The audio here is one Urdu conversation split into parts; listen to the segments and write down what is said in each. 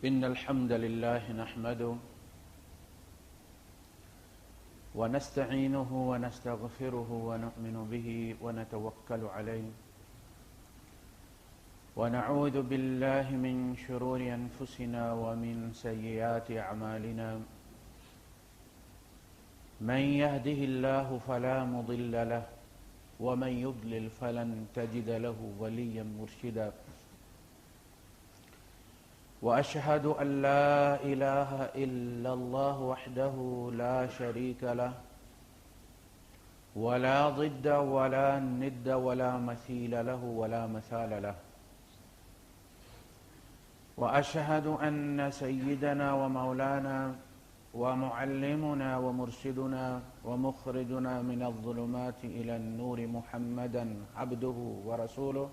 إن الحمد لله نحمده ونستعينه ونستغفره ونؤمن به ونتوكل عليه ونعوذ بالله من شرور أنفسنا ومن سيئات أعمالنا من يهده الله فلا مضل له ومن يضلل فلن تجد له وليا مرشدا وأشهد أن لا إله إلا الله وحده لا شريك له ولا ضد ولا ند ولا مثيل له ولا مثال له وأشهد أن سيدنا ومولانا ومعلمنا ومرشدنا ومخرجنا من الظلمات إلى النور محمدا عبده ورسوله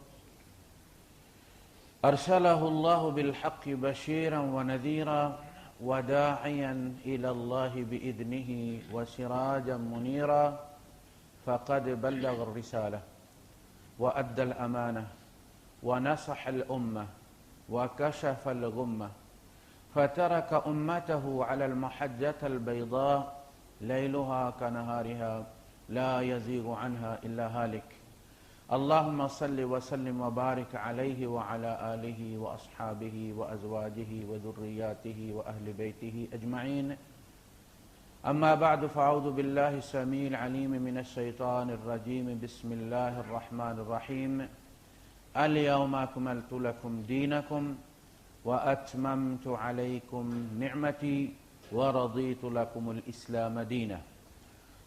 أرسله الله بالحق بشيرا ونذيرا وداعيا إلى الله بإذنه وسراجا منيرا فقد بلغ الرسالة وأدى الأمانة ونصح الأمة وكشف الغمة فترك أمته على المحجة البيضاء ليلها كنهارها لا يزيغ عنها إلا هالك اللهم صل وسلم وبارك عليه وعلى آله وأصحابه وأزواجه وذرياته وأهل بيته أجمعين أما بعد فأعوذ بالله السميع العليم من الشيطان الرجيم بسم الله الرحمن الرحيم اليوم أكملت لكم دينكم وأتممت عليكم نعمتي ورضيت لكم الإسلام دينا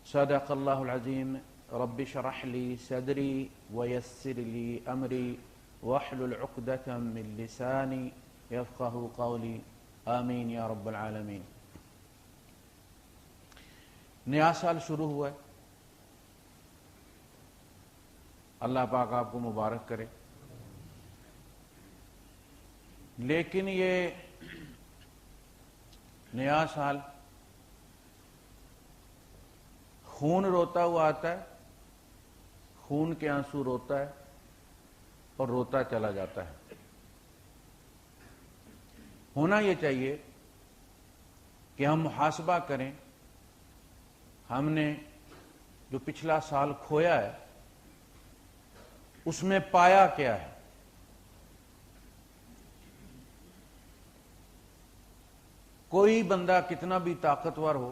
صدق الله العظيم رب اشرح لي صدري ويسر لي أمري واحلل عقدة من لساني يفقه قولي آمین یا رب العالمین۔ نیا سال شروع ہوا ہے، اللہ پاک آپ کو مبارک کرے، لیکن یہ نیا سال خون روتا ہوا آتا ہے، خون کے آنسو روتا ہے اور روتا چلا جاتا ہے۔ ہونا یہ چاہیے کہ ہم محاسبہ کریں، ہم نے جو پچھلا سال کھویا ہے اس میں پایا کیا ہے۔ کوئی بندہ کتنا بھی طاقتور ہو،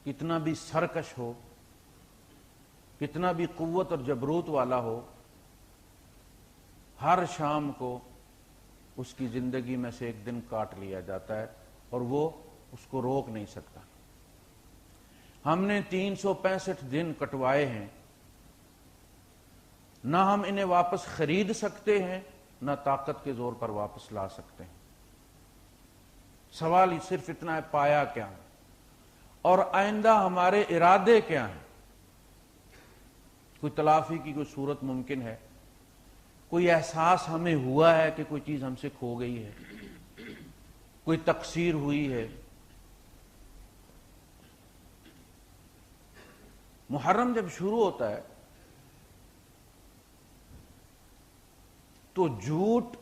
کتنا بھی سرکش ہو، کتنا بھی قوت اور جبروت والا ہو، ہر شام کو اس کی زندگی میں سے ایک دن کاٹ لیا جاتا ہے اور وہ اس کو روک نہیں سکتا۔ ہم نے 365 دن کٹوائے ہیں، نہ ہم انہیں واپس خرید سکتے ہیں نہ طاقت کے زور پر واپس لا سکتے ہیں۔ سوال ہی صرف اتنا ہے، پایا کیا ہے اور آئندہ ہمارے ارادے کیا ہیں؟ کوئی تلافی کی کوئی صورت ممکن ہے؟ کوئی احساس ہمیں ہوا ہے کہ کوئی چیز ہم سے کھو گئی ہے، کوئی تقصیر ہوئی ہے؟ محرم جب شروع ہوتا ہے تو جھوٹ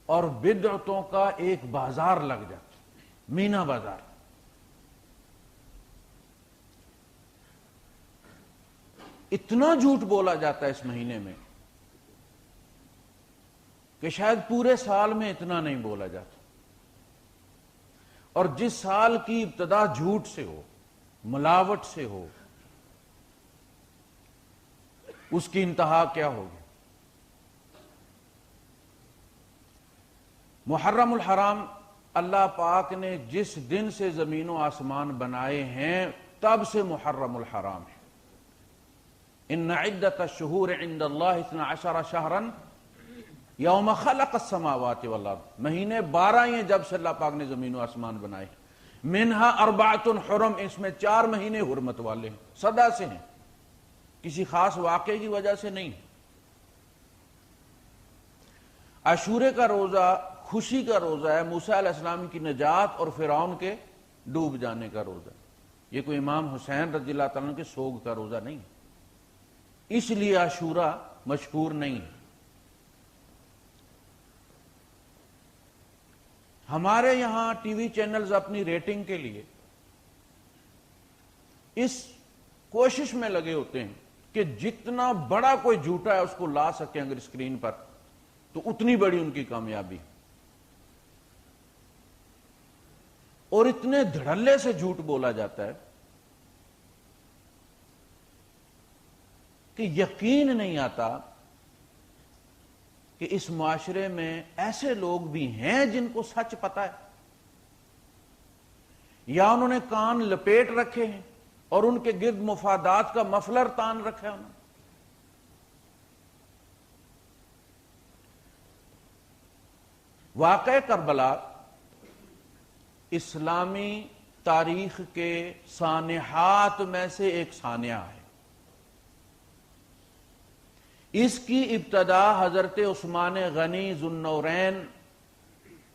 اور بدعتوں کا ایک بازار لگ جاتا ہے، مینا بازار۔ اتنا جھوٹ بولا جاتا ہے اس مہینے میں کہ شاید پورے سال میں اتنا نہیں بولا جاتا۔ اور جس سال کی ابتدا جھوٹ سے ہو، ملاوٹ سے ہو، اس کی انتہا کیا ہوگی؟ محرم الحرام اللہ پاک نے جس دن سے زمین و آسمان بنائے ہیں تب سے محرم الحرام ہے۔ ان عدت الشہور عند اللہ 12 شہرا یوم خلق السماوات والارض، مہینے 12 ہیں جب سے اللہ پاک نے زمین و آسمان بنائے ہیں۔ منہا 4 حرم، اس میں 4 مہینے حرمت والے ہیں، صدا سے ہیں، کسی خاص واقعے کی وجہ سے نہیں۔ عاشورے کا روزہ خوشی کا روزہ ہے، موسیٰ علیہ السلام کی نجات اور فرعون کے ڈوب جانے کا روزہ۔ یہ کوئی امام حسین رضی اللہ تعالیٰ عنہ کے سوگ کا روزہ نہیں، اس لیے عاشورہ مشہور نہیں ہے۔ ہمارے یہاں ٹی وی چینلز اپنی ریٹنگ کے لیے اس کوشش میں لگے ہوتے ہیں کہ جتنا بڑا کوئی جھوٹا ہے اس کو لا سکیں اگر اسکرین پر تو اتنی بڑی ان کی کامیابی، اور اتنے دھڑلے سے جھوٹ بولا جاتا ہے کہ یقین نہیں آتا کہ اس معاشرے میں ایسے لوگ بھی ہیں جن کو سچ پتا ہے، یا انہوں نے کان لپیٹ رکھے ہیں اور ان کے گرد مفادات کا مفلر تان رکھا ہے انہوں نے۔ واقعہ کربلا اسلامی تاریخ کے سانحات میں سے ایک سانحہ ہے۔ اس کی ابتدا حضرت عثمان غنی ذو النورین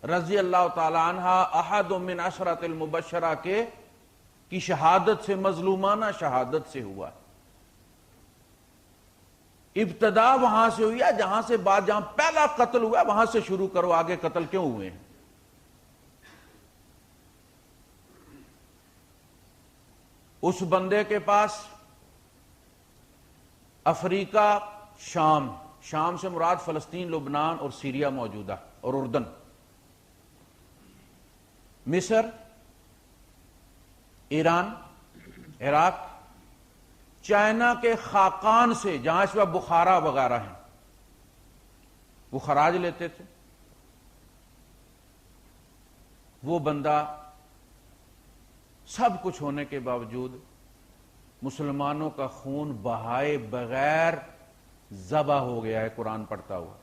رضی اللہ تعالی عنہ احد من عشرۃ المبشرہ کی شہادت سے، مظلومانہ شہادت سے ہوا۔ ابتدا وہاں سے ہوئی ہے جہاں سے بعد، جہاں پہلا قتل ہوا وہاں سے شروع کرو، آگے قتل کیوں ہوئے ہیں؟ اس بندے کے پاس افریقہ، شام سے مراد فلسطین، لبنان اور سیریا موجودہ اور اردن، مصر، ایران، عراق، چائنا کے خاقان سے جہاں اس وقت بخارا وغیرہ ہیں، وہ خراج لیتے تھے۔ وہ بندہ سب کچھ ہونے کے باوجود مسلمانوں کا خون بہائے بغیر ذبح ہو گیا ہے قرآن پڑھتا ہوا،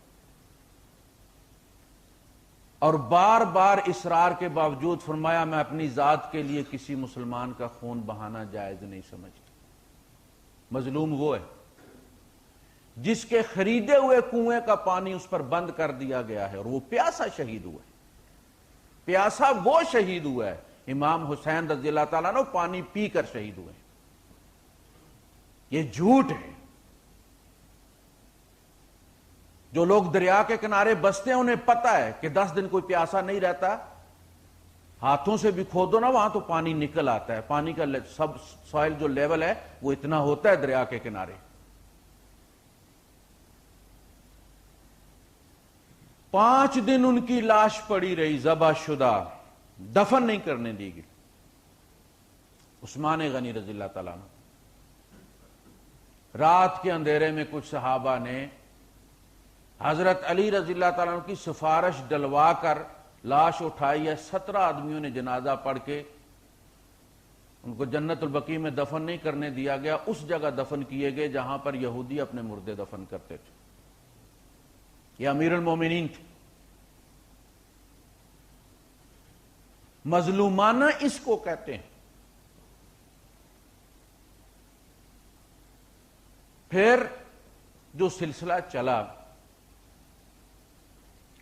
اور بار بار اصرار کے باوجود فرمایا میں اپنی ذات کے لیے کسی مسلمان کا خون بہانا جائز نہیں سمجھتا۔ مظلوم وہ ہے جس کے خریدے ہوئے کنویں کا پانی اس پر بند کر دیا گیا ہے اور وہ پیاسا شہید ہوا ہے۔ پیاسا وہ شہید ہوا ہے، امام حسین رضی اللہ تعالیٰ عنہ پانی پی کر شہید ہوئے۔ یہ جھوٹ ہے۔ جو لوگ دریا کے کنارے بستے ہیں انہیں پتہ ہے کہ 10 دن کوئی پیاسا نہیں رہتا، ہاتھوں سے بھی کھودو نا وہاں تو پانی نکل آتا ہے، پانی کا سب سوائل جو لیول ہے وہ اتنا ہوتا ہے دریا کے کنارے۔ 5 دن ان کی لاش پڑی رہی ذبح شدہ، دفن نہیں کرنے دی گئی۔ عثمان غنی رضی اللہ تعالیٰ عنہ، رات کے اندھیرے میں کچھ صحابہ نے حضرت علی رضی اللہ تعالیٰ عنہ کی سفارش ڈلوا کر لاش اٹھائی ہے۔ 17 آدمیوں نے جنازہ پڑھ کے ان کو جنت البقیع میں دفن نہیں کرنے دیا گیا، اس جگہ دفن کیے گئے جہاں پر یہودی اپنے مردے دفن کرتے تھے۔ یہ امیر المومنین تھے۔ مظلومانہ اس کو کہتے ہیں۔ پھر جو سلسلہ چلا،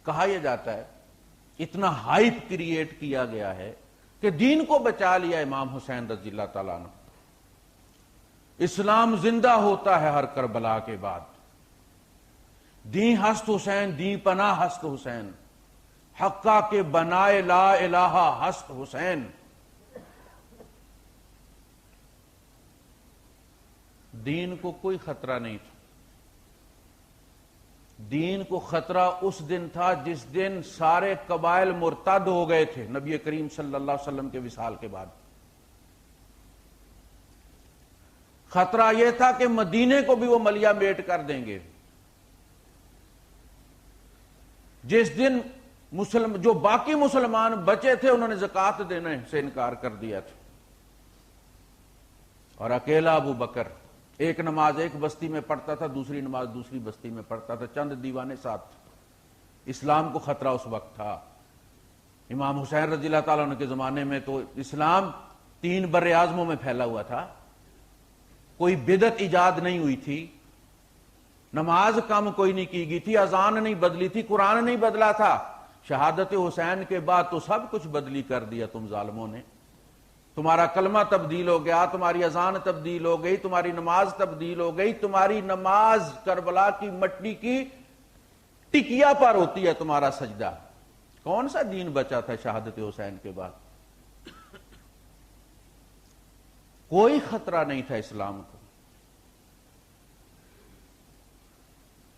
کہا یہ جاتا ہے اتنا ہائپ کریٹ کیا گیا ہے کہ دین کو بچا لیا امام حسین رضی اللہ تعالیٰ عنہ۔ اسلام زندہ ہوتا ہے ہر کربلا کے بعد۔ دین ہست حسین، دین پناہ ہست حسین، حقہ کے بنائے لا الہ ہست حسین۔ دین کو کوئی خطرہ نہیں تھا۔ دین کو خطرہ اس دن تھا جس دن سارے قبائل مرتد ہو گئے تھے نبی کریم صلی اللہ علیہ وسلم کے وصال کے بعد۔ خطرہ یہ تھا کہ مدینے کو بھی وہ ملیا میٹ کر دیں گے۔ جس دن جو باقی مسلمان بچے تھے انہوں نے زکوٰۃ دینے سے انکار کر دیا تھا، اور اکیلا ابو بکر ایک نماز ایک بستی میں پڑھتا تھا، دوسری نماز دوسری بستی میں پڑھتا تھا، چند دیوانے ساتھ تھے۔ اسلام کو خطرہ اس وقت تھا۔ امام حسین رضی اللہ تعالیٰ عنہ کے زمانے میں تو اسلام 3 بر اعظموں میں پھیلا ہوا تھا، کوئی بدعت ایجاد نہیں ہوئی تھی، نماز کم کوئی نہیں کی گئی تھی، اذان نہیں بدلی تھی، قرآن نہیں بدلا تھا۔ شہادت حسین کے بعد تو سب کچھ بدلی کر دیا تم ظالموں نے۔ تمہارا کلمہ تبدیل ہو گیا، تمہاری اذان تبدیل ہو گئی، تمہاری نماز تبدیل ہو گئی۔ تمہاری نماز کربلا کی مٹی کی ٹکیا پر ہوتی ہے، تمہارا سجدہ کون سا دین بچا تھا شہادت حسین کے بعد؟ کوئی خطرہ نہیں تھا اسلام کو.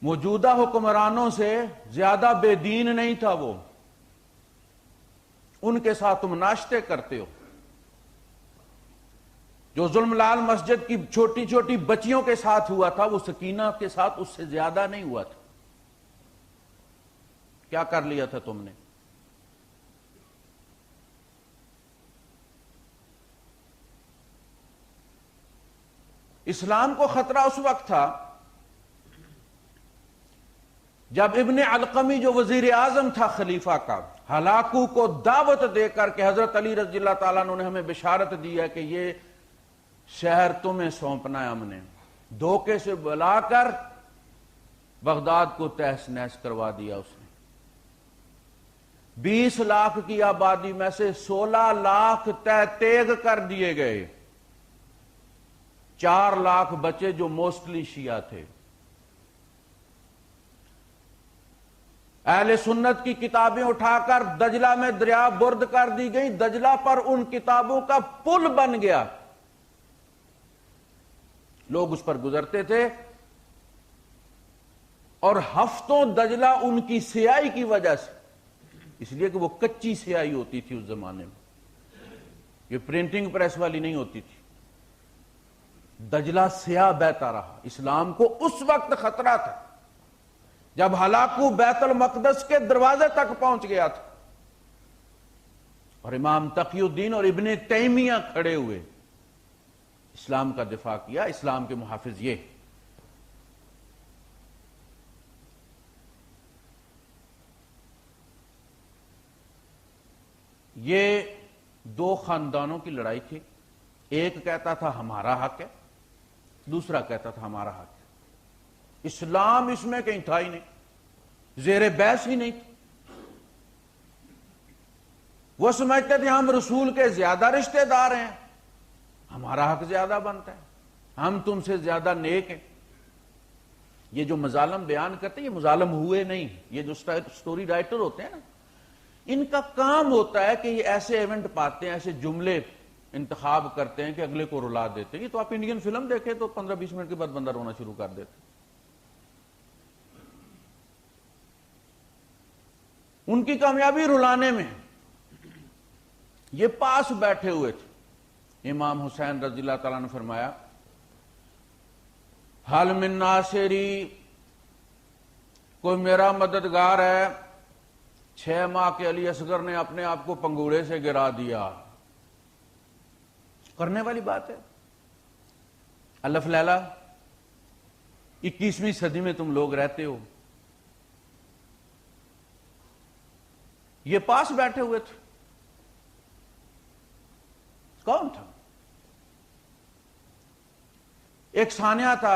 موجودہ حکمرانوں سے زیادہ بے دین نہیں تھا وہ. ان کے ساتھ تم ناشتے کرتے ہو. جو ظلم لال مسجد کی چھوٹی چھوٹی بچیوں کے ساتھ ہوا تھا وہ سکینہ کے ساتھ اس سے زیادہ نہیں ہوا تھا. کیا کر لیا تھا تم نے؟ اسلام کو خطرہ اس وقت تھا جب ابن علقمی جو وزیر اعظم تھا خلیفہ کا، ہلاکو کو دعوت دے کر کہ حضرت علی رضی اللہ تعالیٰ عنہ نے ہمیں بشارت دی ہے کہ یہ شہر تمہیں سونپنا ہے. ہم نے دھوکے سے بلا کر بغداد کو تہس نہس کروا دیا. اس نے 20 لاکھ کی آبادی میں سے 16 لاکھ تہ تیغ کر دیے گئے. 4 لاکھ بچے جو موسٹلی شیعہ تھے. اہل سنت کی کتابیں اٹھا کر دجلہ میں دریا برد کر دی گئی. دجلہ پر ان کتابوں کا پل بن گیا. لوگ اس پر گزرتے تھے اور ہفتوں دجلہ ان کی سیاہی کی وجہ سے، اس لیے کہ وہ کچی سیاہی ہوتی تھی اس زمانے میں، یہ پرنٹنگ پریس والی نہیں ہوتی تھی. دجلہ سیاہ بہتا رہا. اسلام کو اس وقت خطرہ تھا جب ہلاکو بیت المقدس کے دروازے تک پہنچ گیا تھا اور امام تقی الدین اور ابن تیمیہ کھڑے ہوئے، اسلام کا دفاع کیا. اسلام کے محافظ یہ 2 خاندانوں کی لڑائی تھی. ایک کہتا تھا ہمارا حق ہے، دوسرا کہتا تھا ہمارا حق ہے. اسلام اس میں کہیں تھا ہی نہیں، زیر بحث ہی نہیں تھا. وہ سمجھتے تھے ہم رسول کے زیادہ رشتہ دار ہیں، ہمارا حق زیادہ بنتا ہے، ہم تم سے زیادہ نیک ہیں. یہ جو مظالم بیان کرتے ہیں یہ مظالم ہوئے نہیں. یہ جو سٹوری رائٹر ہوتے ہیں نا، ان کا کام ہوتا ہے کہ یہ ایسے ایونٹ پاتے ہیں، ایسے جملے انتخاب کرتے ہیں کہ اگلے کو رلا دیتے ہیں. یہ تو آپ انڈین فلم دیکھیں تو 15-20 منٹ کے بعد بندہ رونا شروع کر دیتے. ان کی کامیابی رلانے میں. یہ پاس بیٹھے ہوئے تھے. امام حسین رضی اللہ تعالیٰ نے فرمایا حل من ناصری، کوئی میرا مددگار ہے؟ 6 ماہ کے علی اصغر نے اپنے آپ کو پنگوڑے سے گرا دیا. کرنے والی بات ہے. الف لیلا 21ویں صدی میں تم لوگ رہتے ہو. یہ پاس بیٹھے ہوئے تھے. کون تھا؟ ایک ثانیہ تھا.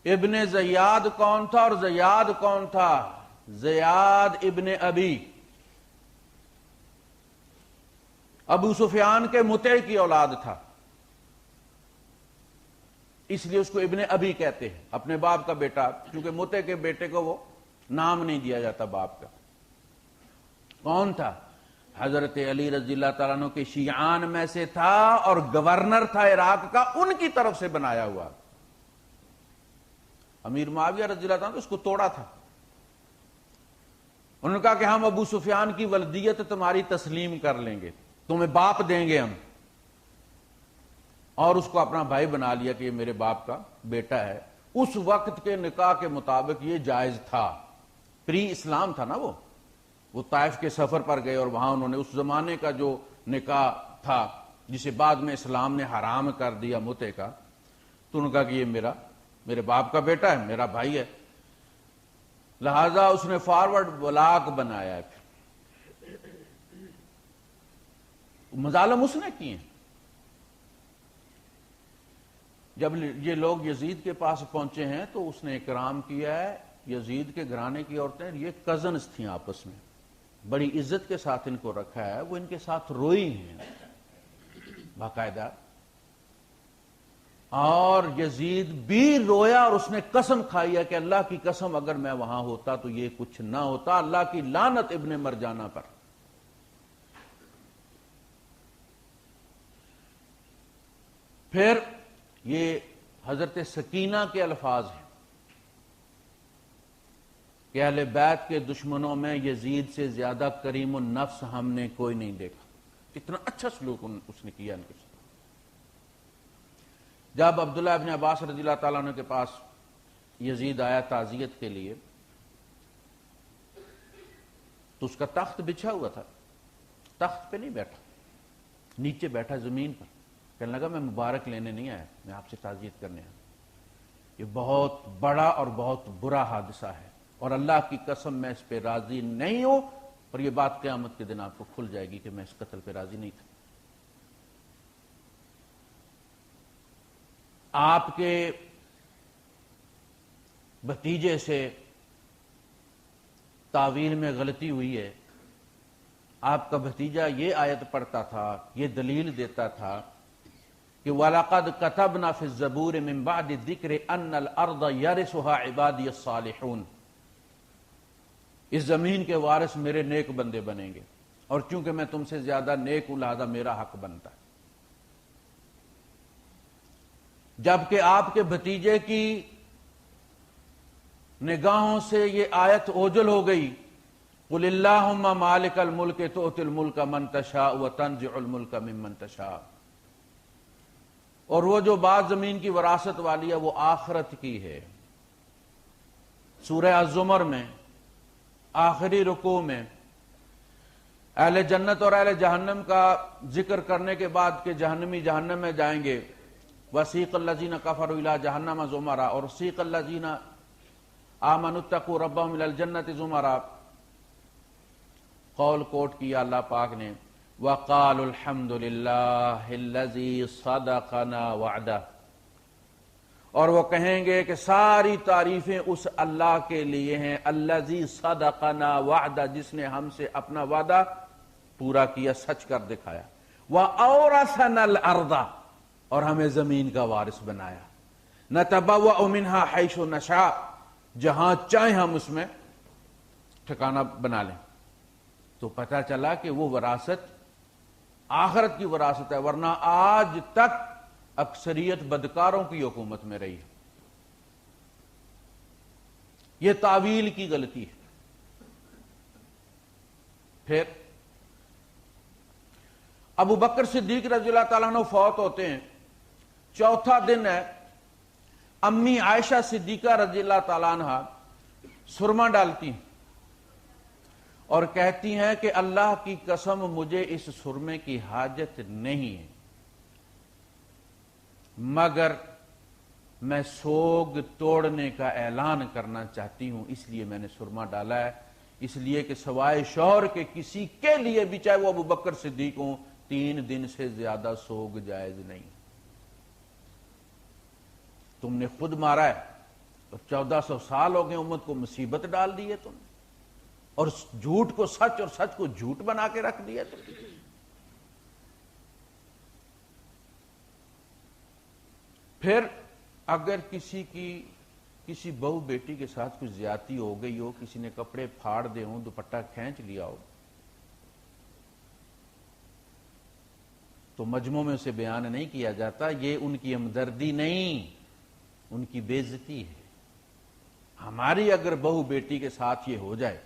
ابن زیاد کون تھا اور زیاد کون تھا؟ زیاد ابن ابی، ابو سفیان کے مطیع کی اولاد تھا، اس لیے اس کو ابن ابی کہتے ہیں، اپنے باپ کا بیٹا. کیونکہ مطیع کے بیٹے کو وہ نام نہیں دیا جاتا باپ کا. کون تھا؟ حضرت علی رضی اللہ تعالیٰ عنہ کے شیعان میں سے تھا اور گورنر تھا عراق کا، ان کی طرف سے بنایا ہوا. امیر معاویہ رضی اللہ تعالیٰ عنہ اس کو توڑا تھا. انہوں نے کہا کہ ہم ابو سفیان کی ولدیت تمہاری تسلیم کر لیں گے، تمہیں باپ دیں گے ہم. اور اس کو اپنا بھائی بنا لیا کہ یہ میرے باپ کا بیٹا ہے. اس وقت کے نکاح کے مطابق یہ جائز تھا. پری اسلام تھا نا وہ طائف کے سفر پر گئے اور وہاں انہوں نے اس زمانے کا جو نکاح تھا جسے بعد میں اسلام نے حرام کر دیا مطیع کا، تو انہوں نے کہا کہ یہ میرے باپ کا بیٹا ہے، میرا بھائی ہے. لہذا اس نے فارورڈ بلاک بنایا ہے. مظالم اس نے کیے. جب یہ لوگ یزید کے پاس پہنچے ہیں تو اس نے اکرام کیا ہے. یزید کے گھرانے کی عورتیں، یہ کزنز تھیں آپس میں، بڑی عزت کے ساتھ ان کو رکھا ہے. وہ ان کے ساتھ روئی ہیں باقاعدہ. اور یزید بھی رویا اور اس نے قسم کھائی ہے کہ اللہ کی قسم اگر میں وہاں ہوتا تو یہ کچھ نہ ہوتا، اللہ کی لعنت ابن مرجانہ پر۔ پھر یہ حضرت سکینہ کے الفاظ ہیں کہ اہل بیت کے دشمنوں میں یزید سے زیادہ کریم النفس ہم نے کوئی نہیں دیکھا۔ اتنا اچھا سلوک اس نے کیا ان کے ساتھ۔ جب عبداللہ ابن عباس رضی اللہ تعالیٰ عنہ کے پاس یزید آیا تعزیت کے لیے تو اس کا تخت بچھا ہوا تھا، تخت پہ نہیں بیٹھا، نیچے بیٹھا زمین پر، کہنے لگا میں مبارک لینے نہیں آیا، میں آپ سے تعزیت کرنے آیا۔ یہ بہت بڑا اور بہت برا حادثہ ہے اور اللہ کی قسم میں اس پہ راضی نہیں ہوں، اور یہ بات قیامت کے دن آپ کو کھل جائے گی کہ میں اس قتل پہ راضی نہیں تھا۔ آپ کے بھتیجے سے تعویل میں غلطی ہوئی ہے۔ آپ کا بھتیجا یہ آیت پڑھتا تھا، یہ دلیل دیتا تھا کہ وَلَقَدْ كَتَبْنَا فِي الزَّبُورِ مِن بَعْدِ الذِّكْرِ أَنَّ الْأَرْضَ يَرِثُهَا عِبَادِيَ الصَّالِحُونَ، اس زمین کے وارث میرے نیک بندے بنیں گے، اور چونکہ میں تم سے زیادہ نیک ہوں لہذا میرا حق بنتا ہے۔ جبکہ آپ کے بھتیجے کی نگاہوں سے یہ آیت اوجل ہو گئی، قُلِ اللَّهُمَّ مَالِكَ الْمُلْكِ تُؤْتِي الْمُلْكَ مَن تَشَاءُ وَتَنزِعُ الْمُلْكَ مِمَّن تَشَاءُ، اور وہ جو بات زمین کی وراثت والی ہے وہ آخرت کی ہے۔ سورہ الزمر میں آخری رکوع میں اہل جنت اور اہل جہنم کا ذکر کرنے کے بعد کہ جہنمی جہنم میں جائیں گے، وَسِيقَ الَّذِينَ كَفَرُوا إِلَىٰ جَهَنَّمَ زُمَرًا، اور سِيقَ الَّذِينَ آمَنُوا اتَّقُوا رَبَّهُمْ إِلَى الْجَنَّةِ زُمَرًا، قول کوٹ کیا اللہ پاک نے، وَقَالُوا الْحَمْدُ لِلَّهِ الَّذِي صَدَقَنَا وَعْدَهُ، اور وہ کہیں گے کہ ساری تعریفیں اس اللہ کے لیے ہیں، الَّذِي صَدَقَنَا وَعْدَهُ، جس نے ہم سے اپنا وعدہ پورا کیا، سچ کر دکھایا، وَأَوْرَثَنَا الْأَرْضَ، اور ہمیں زمین کا وارث بنایا، نَتَبَوَّأُ مِنْهَا حَيْثُ نَشَاءُ، جہاں چاہیں ہم اس میں ٹھکانہ بنا لیں۔ تو پتہ چلا کہ وہ وراثت آخرت کی وراثت ہے، ورنہ آج تک اکثریت بدکاروں کی حکومت میں رہی ہے۔ یہ تعویل کی غلطی ہے۔ پھر ابو بکر صدیق رضی اللہ تعالیٰ عنہ فوت ہوتے ہیں، چوتھا دن ہے، امی عائشہ صدیقہ رضی اللہ تعالیٰ عنہ سرما ڈالتی ہیں اور کہتی ہیں کہ اللہ کی قسم مجھے اس سرمے کی حاجت نہیں ہے، مگر میں سوگ توڑنے کا اعلان کرنا چاہتی ہوں، اس لیے میں نے سرما ڈالا ہے، اس لیے کہ سوائے شوہر کے کسی کے لیے بھی، چاہے وہ ابو بکر صدیق ہوں، 3 دن سے زیادہ سوگ جائز نہیں۔ تم نے خود مارا ہے اور 1400 سال ہو گئے امت کو مصیبت ڈال دی ہے تم نے، اور جھوٹ کو سچ اور سچ کو جھوٹ بنا کے رکھ دیا تم نے۔ پھر اگر کسی بہو بیٹی کے ساتھ کچھ زیادتی ہو گئی ہو، کسی نے کپڑے پھاڑ دے ہوں، دوپٹہ کھینچ لیا ہو، تو مجموع میں اسے بیان نہیں کیا جاتا، یہ ان کی ہمدردی نہیں، ان کی بے عزتی ہے۔ ہماری اگر بہو بیٹی کے ساتھ یہ ہو جائے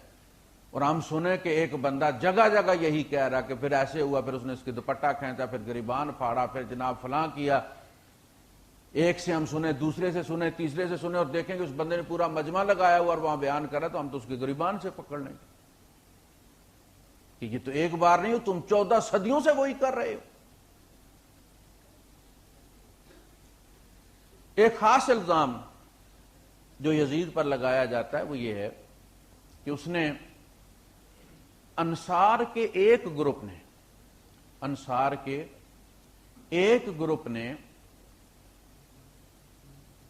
اور ہم سنیں کہ ایک بندہ جگہ جگہ یہی کہہ رہا کہ پھر ایسے ہوا، پھر اس نے اس کے دوپٹہ کھینچا، پھر گریبان پھاڑا، پھر جناب فلاں کیا، ایک سے ہم سنیں، دوسرے سے سنیں، تیسرے سے سنیں، اور دیکھیں کہ اس بندے نے پورا مجمع لگایا ہوا اور وہاں بیان کرا، تو ہم تو اس کے گریبان سے پکڑ لیں گے کہ یہ تو ایک بار نہیں ہو، تم 14 صدیوں سے وہی کر رہے ہو۔ ایک خاص الزام جو یزید پر لگایا جاتا ہے وہ یہ ہے کہ اس نے انصار کے ایک گروپ نے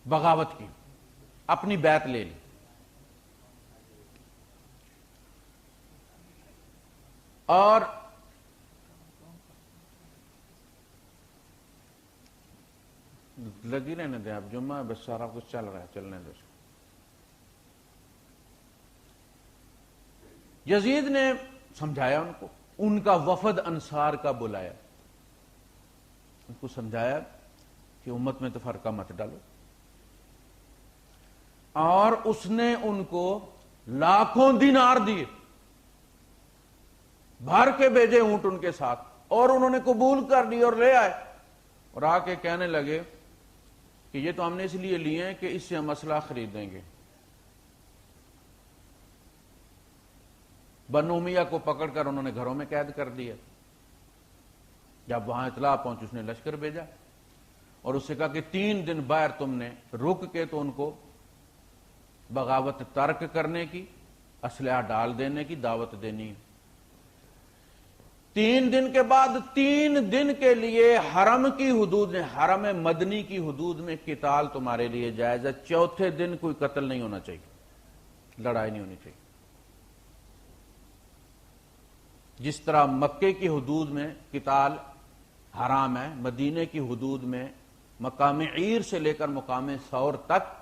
بغاوت کی، اپنی بیعت لے لی، اور لگی رہنے دیں، اب جمعہ بس سارا کچھ چل رہا ہے، چلنے دو۔ یزید نے سمجھایا ان کو، ان کا وفد انصار کا بلایا، ان کو سمجھایا کہ امت میں تفرقہ مت ڈالو، اور اس نے ان کو لاکھوں دینار دیے، بھر کے بھیجے اونٹ ان کے ساتھ، اور انہوں نے قبول کر لی اور لے آئے، اور آ کے کہنے لگے کہ یہ تو ہم نے اس لیے لیے ہیں کہ اس سے ہم اسلحہ خریدیں گے۔ بنو امیہ کو پکڑ کر انہوں نے گھروں میں قید کر دیا۔ جب وہاں اطلاع پہنچی، اس نے لشکر بھیجا اور اس سے کہا کہ 3 دن باہر تم نے رک کے تو ان کو بغاوت ترک کرنے کی، اسلحہ ڈال دینے کی دعوت دینی ہے۔ 3 دن کے بعد 3 دن کے لیے حرم کی حدود میں، حرم مدنی کی حدود میں قتال تمہارے لیے جائز ہے۔ 4تھے دن کوئی قتل نہیں ہونا چاہیے، لڑائی نہیں ہونی چاہیے۔ جس طرح مکے کی حدود میں قتال حرام ہے، مدینے کی حدود میں مقام عیر سے لے کر مقام ثور تک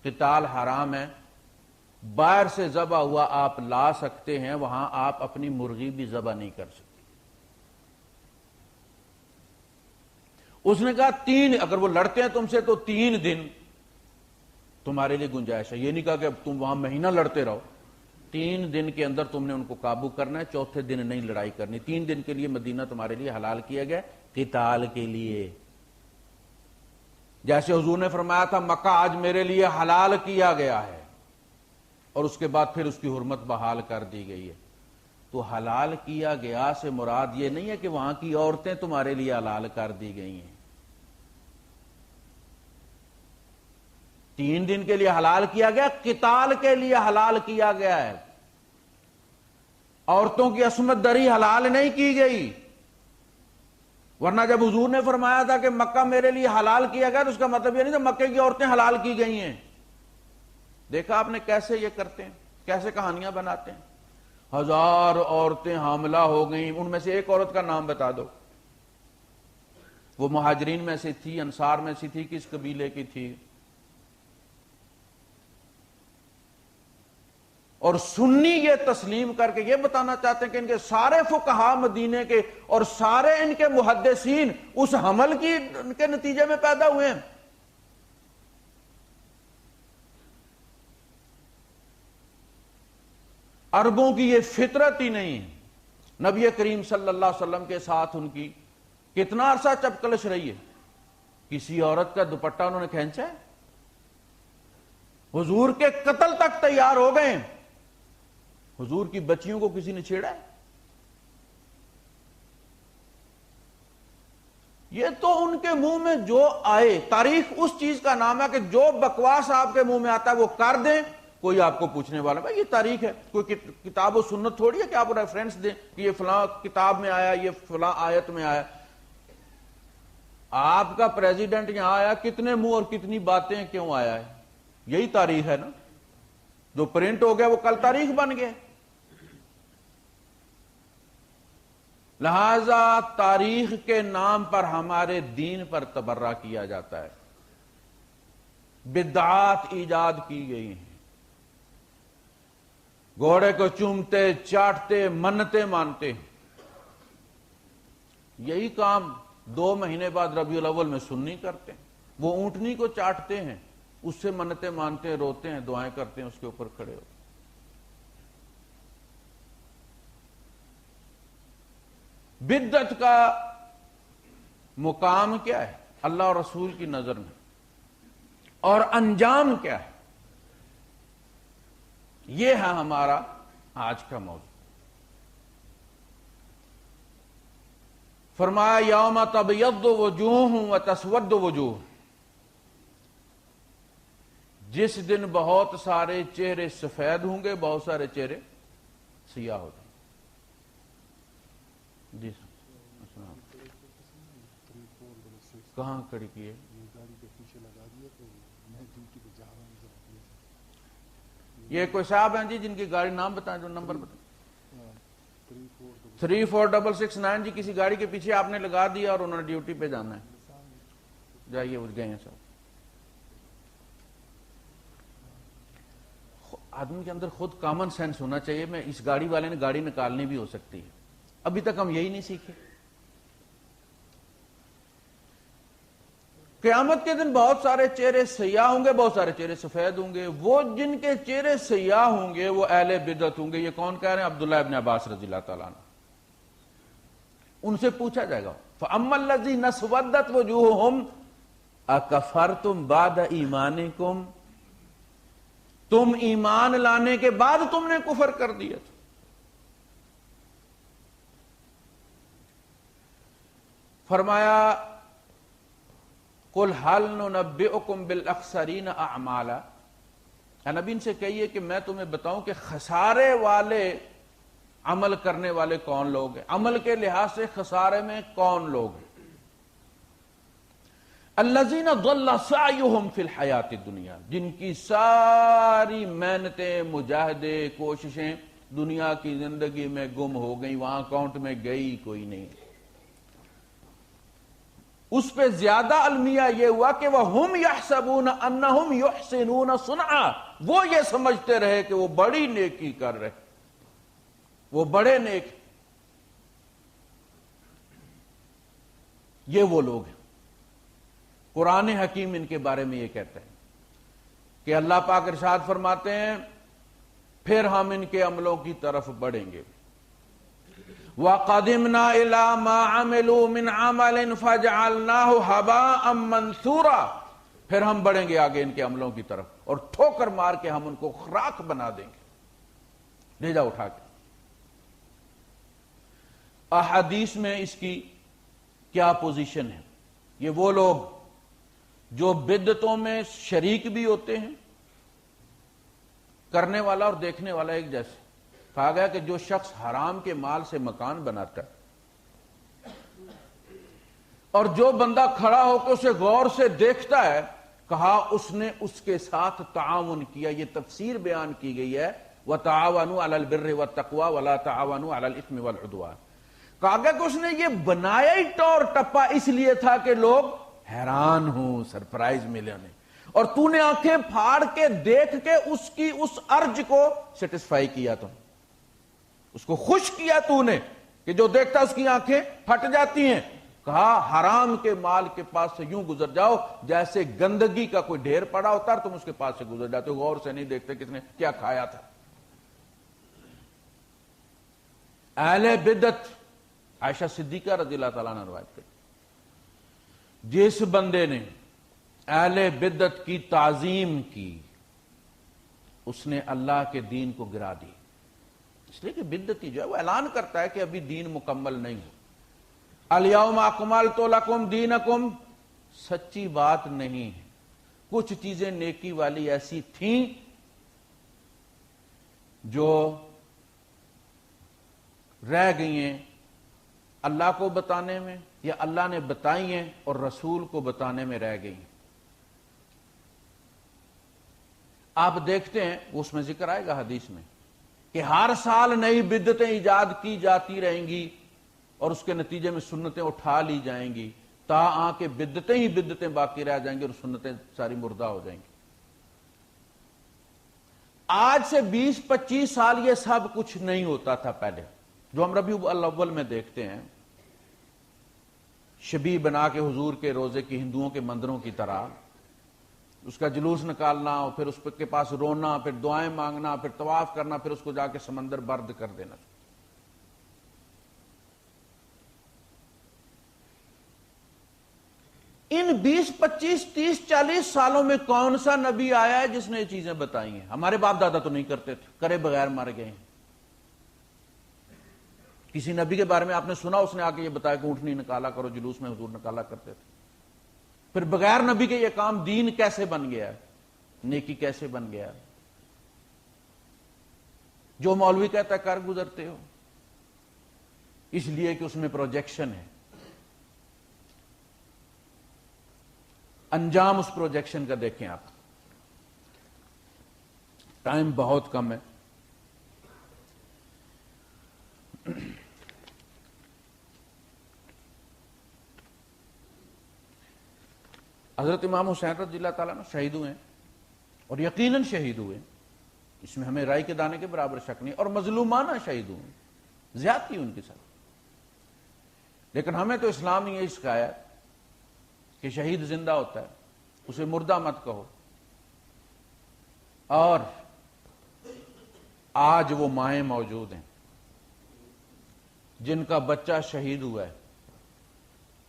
قتال حرام ہے۔ باہر سے ذبح ہوا آپ لا سکتے ہیں، وہاں آپ اپنی مرغی بھی ذبح نہیں کر سکتے۔ اس نے کہا 3، اگر وہ لڑتے ہیں تم سے تو 3 دن تمہارے لیے گنجائش ہے۔ یہ نہیں کہا کہ اب تم وہاں مہینہ لڑتے رہو، 3 دن کے اندر تم نے ان کو قابو کرنا ہے، 4تھے دن نہیں لڑائی کرنی۔ 3 دن کے لیے مدینہ تمہارے لیے حلال کیا گیا قتال کے لیے، جیسے حضور نے فرمایا تھا مکہ آج میرے لیے حلال کیا گیا ہے، اور اس کے بعد پھر اس کی حرمت بحال کر دی گئی ہے۔ تو حلال کیا گیا سے مراد یہ نہیں ہے کہ وہاں کی عورتیں تمہارے لیے حلال کر دی گئی ہیں۔ 3 دن کے لیے حلال کیا گیا، قتال کے لیے حلال کیا گیا ہے۔ عورتوں کی عصمت دری حلال نہیں کی گئی، ورنہ جب حضور نے فرمایا تھا کہ مکہ میرے لیے حلال کیا گیا تو اس کا مطلب یہ نہیں تھا مکے کی عورتیں حلال کی گئی ہیں۔ دیکھا آپ نے کیسے یہ کرتے ہیں، کیسے کہانیاں بناتے ہیں۔ 1000 عورتیں حاملہ ہو گئیں، ان میں سے ایک عورت کا نام بتا دو، وہ مہاجرین میں سے تھی، انصار میں سے تھی، کس قبیلے کی تھی؟ اور سنی یہ تسلیم کر کے یہ بتانا چاہتے ہیں کہ ان کے سارے فقہاء مدینے کے اور سارے ان کے محدثین اس حمل کی ان کے نتیجے میں پیدا ہوئے ہیں۔ عربوں کی یہ فطرت ہی نہیں ہے۔ نبی کریم صلی اللہ علیہ وسلم کے ساتھ ان کی کتنا عرصہ چپکلش رہی ہے، کسی عورت کا دوپٹہ انہوں نے کھینچا ہے؟ حضور کے قتل تک تیار ہو گئے ہیں، حضور کی بچیوں کو کسی نے چھیڑا ہے؟ یہ تو ان کے منہ میں جو آئے، تاریخ اس چیز کا نام ہے کہ جو بکواس آپ کے منہ میں آتا ہے وہ کر دیں، کوئی آپ کو پوچھنے والا بھائی یہ تاریخ ہے، کوئی کتاب و سنت تھوڑی ہے کہ آپ ریفرنس دیں کہ یہ فلاں کتاب میں آیا، یہ فلاں آیت میں آیا۔ آپ کا پریزیڈنٹ یہاں آیا، کتنے منہ اور کتنی باتیں کیوں آیا ہے؟ یہی تاریخ ہے نا، جو پرنٹ ہو گیا وہ کل تاریخ بن گیا۔ لہذا تاریخ کے نام پر ہمارے دین پر تبرہ کیا جاتا ہے، بدعات ایجاد کی گئی ہیں، گھوڑے کو چومتے چاٹتے منتیں مانتے ہیں۔ یہی کام 2 مہینے بعد ربیع الاول میں سنی کرتے ہیں، وہ اونٹنی کو چاٹتے ہیں، اس سے منتیں مانتے ہیں، روتے ہیں، دعائیں کرتے ہیں، اس کے اوپر کھڑے ہوتے ہیں۔ بدعت کا مقام کیا ہے اللہ اور رسول کی نظر میں، اور انجام کیا ہے؟ یہ ہے ہمارا آج کا موضوع۔ فرمایا یوم تبیض وجوہ وتسود وجوہ، جس دن بہت سارے چہرے سفید ہوں گے، بہت سارے چہرے سیاہ ہو جائیں گے۔ جی السلام، کہاں کھڑی کی ہے؟ یہ کوئی صاحب ہیں جی جن کی گاڑی نام بتائیں، جو نمبر بتائیں۔ 34669 جی، کسی گاڑی کے پیچھے آپ نے لگا دیا اور انہوں نے ڈیوٹی پہ جانا ہے۔ جائیے وہ گئے ہیں سب. آدمی کے اندر خود کامن سینس ہونا چاہیے. میں اس گاڑی والے نے گاڑی نکالنی بھی ہو سکتی ہے. ابھی تک ہم یہی نہیں سیکھے. قیامت کے دن بہت سارے چہرے سیاہ ہوں گے, بہت سارے چہرے سفید ہوں گے. وہ جن کے چہرے سیاہ ہوں گے وہ اہل بدعت ہوں گے. یہ کون کہہ رہے ہیں؟ عبداللہ ابن عباس رضی اللہ تعالیٰ عنہ. ان سے پوچھا جائے گا فَأَمَّا الَّذِينَ اسْوَدَّتْ وُجُوهُهُمْ أَكَفَرْتُمْ بَعْدَ إِيمَانِكُمْ, تم ایمان لانے کے بعد تم نے کفر کر دیا تھا. فرمایا قُلْ هَلْ نُنَبِّئُكُمْ بِالْأَخْسَرِينَ أَعْمَالًا, نبی ان سے کہیے کہ میں تمہیں بتاؤں کہ خسارے والے عمل کرنے والے کون لوگ ہیں, عمل کے لحاظ سے خسارے میں کون لوگ ہیں. الذین ضل سعیہم فی الحیات الدنیا, جن کی ساری محنتیں, مجاہدے, کوششیں دنیا کی زندگی میں گم ہو گئیں, وہاں اکاؤنٹ میں گئی کوئی نہیں. اس پہ زیادہ المیہ یہ ہوا کہ وَهُمْ يَحْسَبُونَ أَنَّهُمْ يُحْسِنُونَ صُنْعًا, وہ یہ سمجھتے رہے کہ وہ بڑی نیکی کر رہے, وہ بڑے نیک. یہ وہ لوگ ہیں. قرآن حکیم ان کے بارے میں یہ کہتا ہے کہ اللہ پاک ارشاد فرماتے ہیں پھر ہم ان کے عملوں کی طرف بڑھیں گے. وَقَدِمْنَا إِلَى مَا عَمِلُوا مِنْ عَمَلٍ فَجْعَلْنَاهُ هَبَاءً مَنْثُورًا, پھر ہم بڑھیں گے آگے ان کے عملوں کی طرف اور ٹھوکر مار کے ہم ان کو خراک بنا دیں گے, لے جا اٹھا کے. احادیث میں اس کی کیا پوزیشن ہے؟ یہ وہ لوگ جو بدعتوں میں شریک بھی ہوتے ہیں, کرنے والا اور دیکھنے والا ایک جیسے. کہا گیا کہ جو شخص حرام کے مال سے مکان بناتا ہے اور جو بندہ کھڑا ہو کے اسے غور سے دیکھتا ہے, کہا اس نے اس کے ساتھ تعاون کیا. یہ تفسیر بیان کی گئی ہے وَتَعَاوَنُوا عَلَى الْبِرِّ وَالتَّقْوَى وَلَا تَعَاوَنُوا عَلَى الْإِثْمِ وَالْعُدْوَانِ. کہا گیا کہ اس نے یہ بنایا ہی ٹور ٹپا اس لیے تھا کہ لوگ حیران ہوں, سرپرائز ملے انہیں, اور تو نے آنکھیں پھاڑ کے دیکھ کے اس کی اس ارج کو سیٹسفائی کیا, تم اس کو خوش کیا تو نے کہ جو دیکھتا اس کی آنکھیں پھٹ جاتی ہیں. کہا حرام کے مال کے پاس سے یوں گزر جاؤ جیسے گندگی کا کوئی ڈھیر پڑا ہوتا ہے, تم اس کے پاس سے گزر جاتے ہو, غور سے نہیں دیکھتے کس نے کیا کھایا تھا. اہل بدعت, عائشہ صدیقہ رضی اللہ تعالیٰ عنہ روایت کرتی, جس بندے نے اہل بدعت کی تعظیم کی اس نے اللہ کے دین کو گرا دی. اس لیے کہ بدعتی جو ہے وہ اعلان کرتا ہے کہ ابھی دین مکمل نہیں ہو. الیوم اکملت لکم دینکم, سچی بات نہیں ہے. کچھ چیزیں نیکی والی ایسی تھیں جو رہ گئی ہیں اللہ کو بتانے میں, یا اللہ نے بتائی ہیں اور رسول کو بتانے میں رہ گئی ہیں. آپ دیکھتے ہیں اس میں ذکر آئے گا حدیث میں کہ ہر سال نئی بدعتیں ایجاد کی جاتی رہیں گی اور اس کے نتیجے میں سنتیں اٹھا لی جائیں گی, تا آ کے بدعتیں ہی بدعتیں باقی رہ جائیں گی اور سنتیں ساری مردہ ہو جائیں گی. آج سے 20-25 سال یہ سب کچھ نہیں ہوتا تھا. پہلے جو ہم ربیع الاول میں دیکھتے ہیں, شبیہ بنا کے حضور کے روزے کی ہندوؤں کے مندروں کی طرح اس کا جلوس نکالنا, اور پھر اس کے پاس رونا, پھر دعائیں مانگنا, پھر طواف کرنا, پھر اس کو جا کے سمندر برد کر دینا. ان 20-25-30-40 سالوں میں کون سا نبی آیا ہے جس نے یہ چیزیں بتائی ہیں؟ ہمارے باپ دادا تو نہیں کرتے تھے, کرے بغیر مر گئے ہیں. کسی نبی کے بارے میں آپ نے سنا اس نے آ کے یہ بتایا کہ اونٹنی نکالا کرو, جلوس میں حضور نکالا کرتے تھے. پھر بغیر نبی کے یہ کام دین کیسے بن گیا ہے, نیکی کیسے بن گیا ہے؟ جو مولوی کہتا ہے کر گزرتے ہو, اس لیے کہ اس میں پروجیکشن ہے. انجام اس پروجیکشن کا دیکھیں آپ. ٹائم بہت کم ہے. حضرت امام حسین رضی اللہ تعالیٰ عنہ شہید ہوئے ہیں اور یقیناً شہید ہوئے، اس میں ہمیں رائے کے دانے کے برابر شک نہیں، اور مظلومانہ شہید ہوئے، زیادتی ان کے ساتھ. لیکن ہمیں تو اسلام نے یہ سکھایا کہ شہید زندہ ہوتا ہے، اسے مردہ مت کہو. اور آج وہ مائیں موجود ہیں جن کا بچہ شہید ہوا ہے.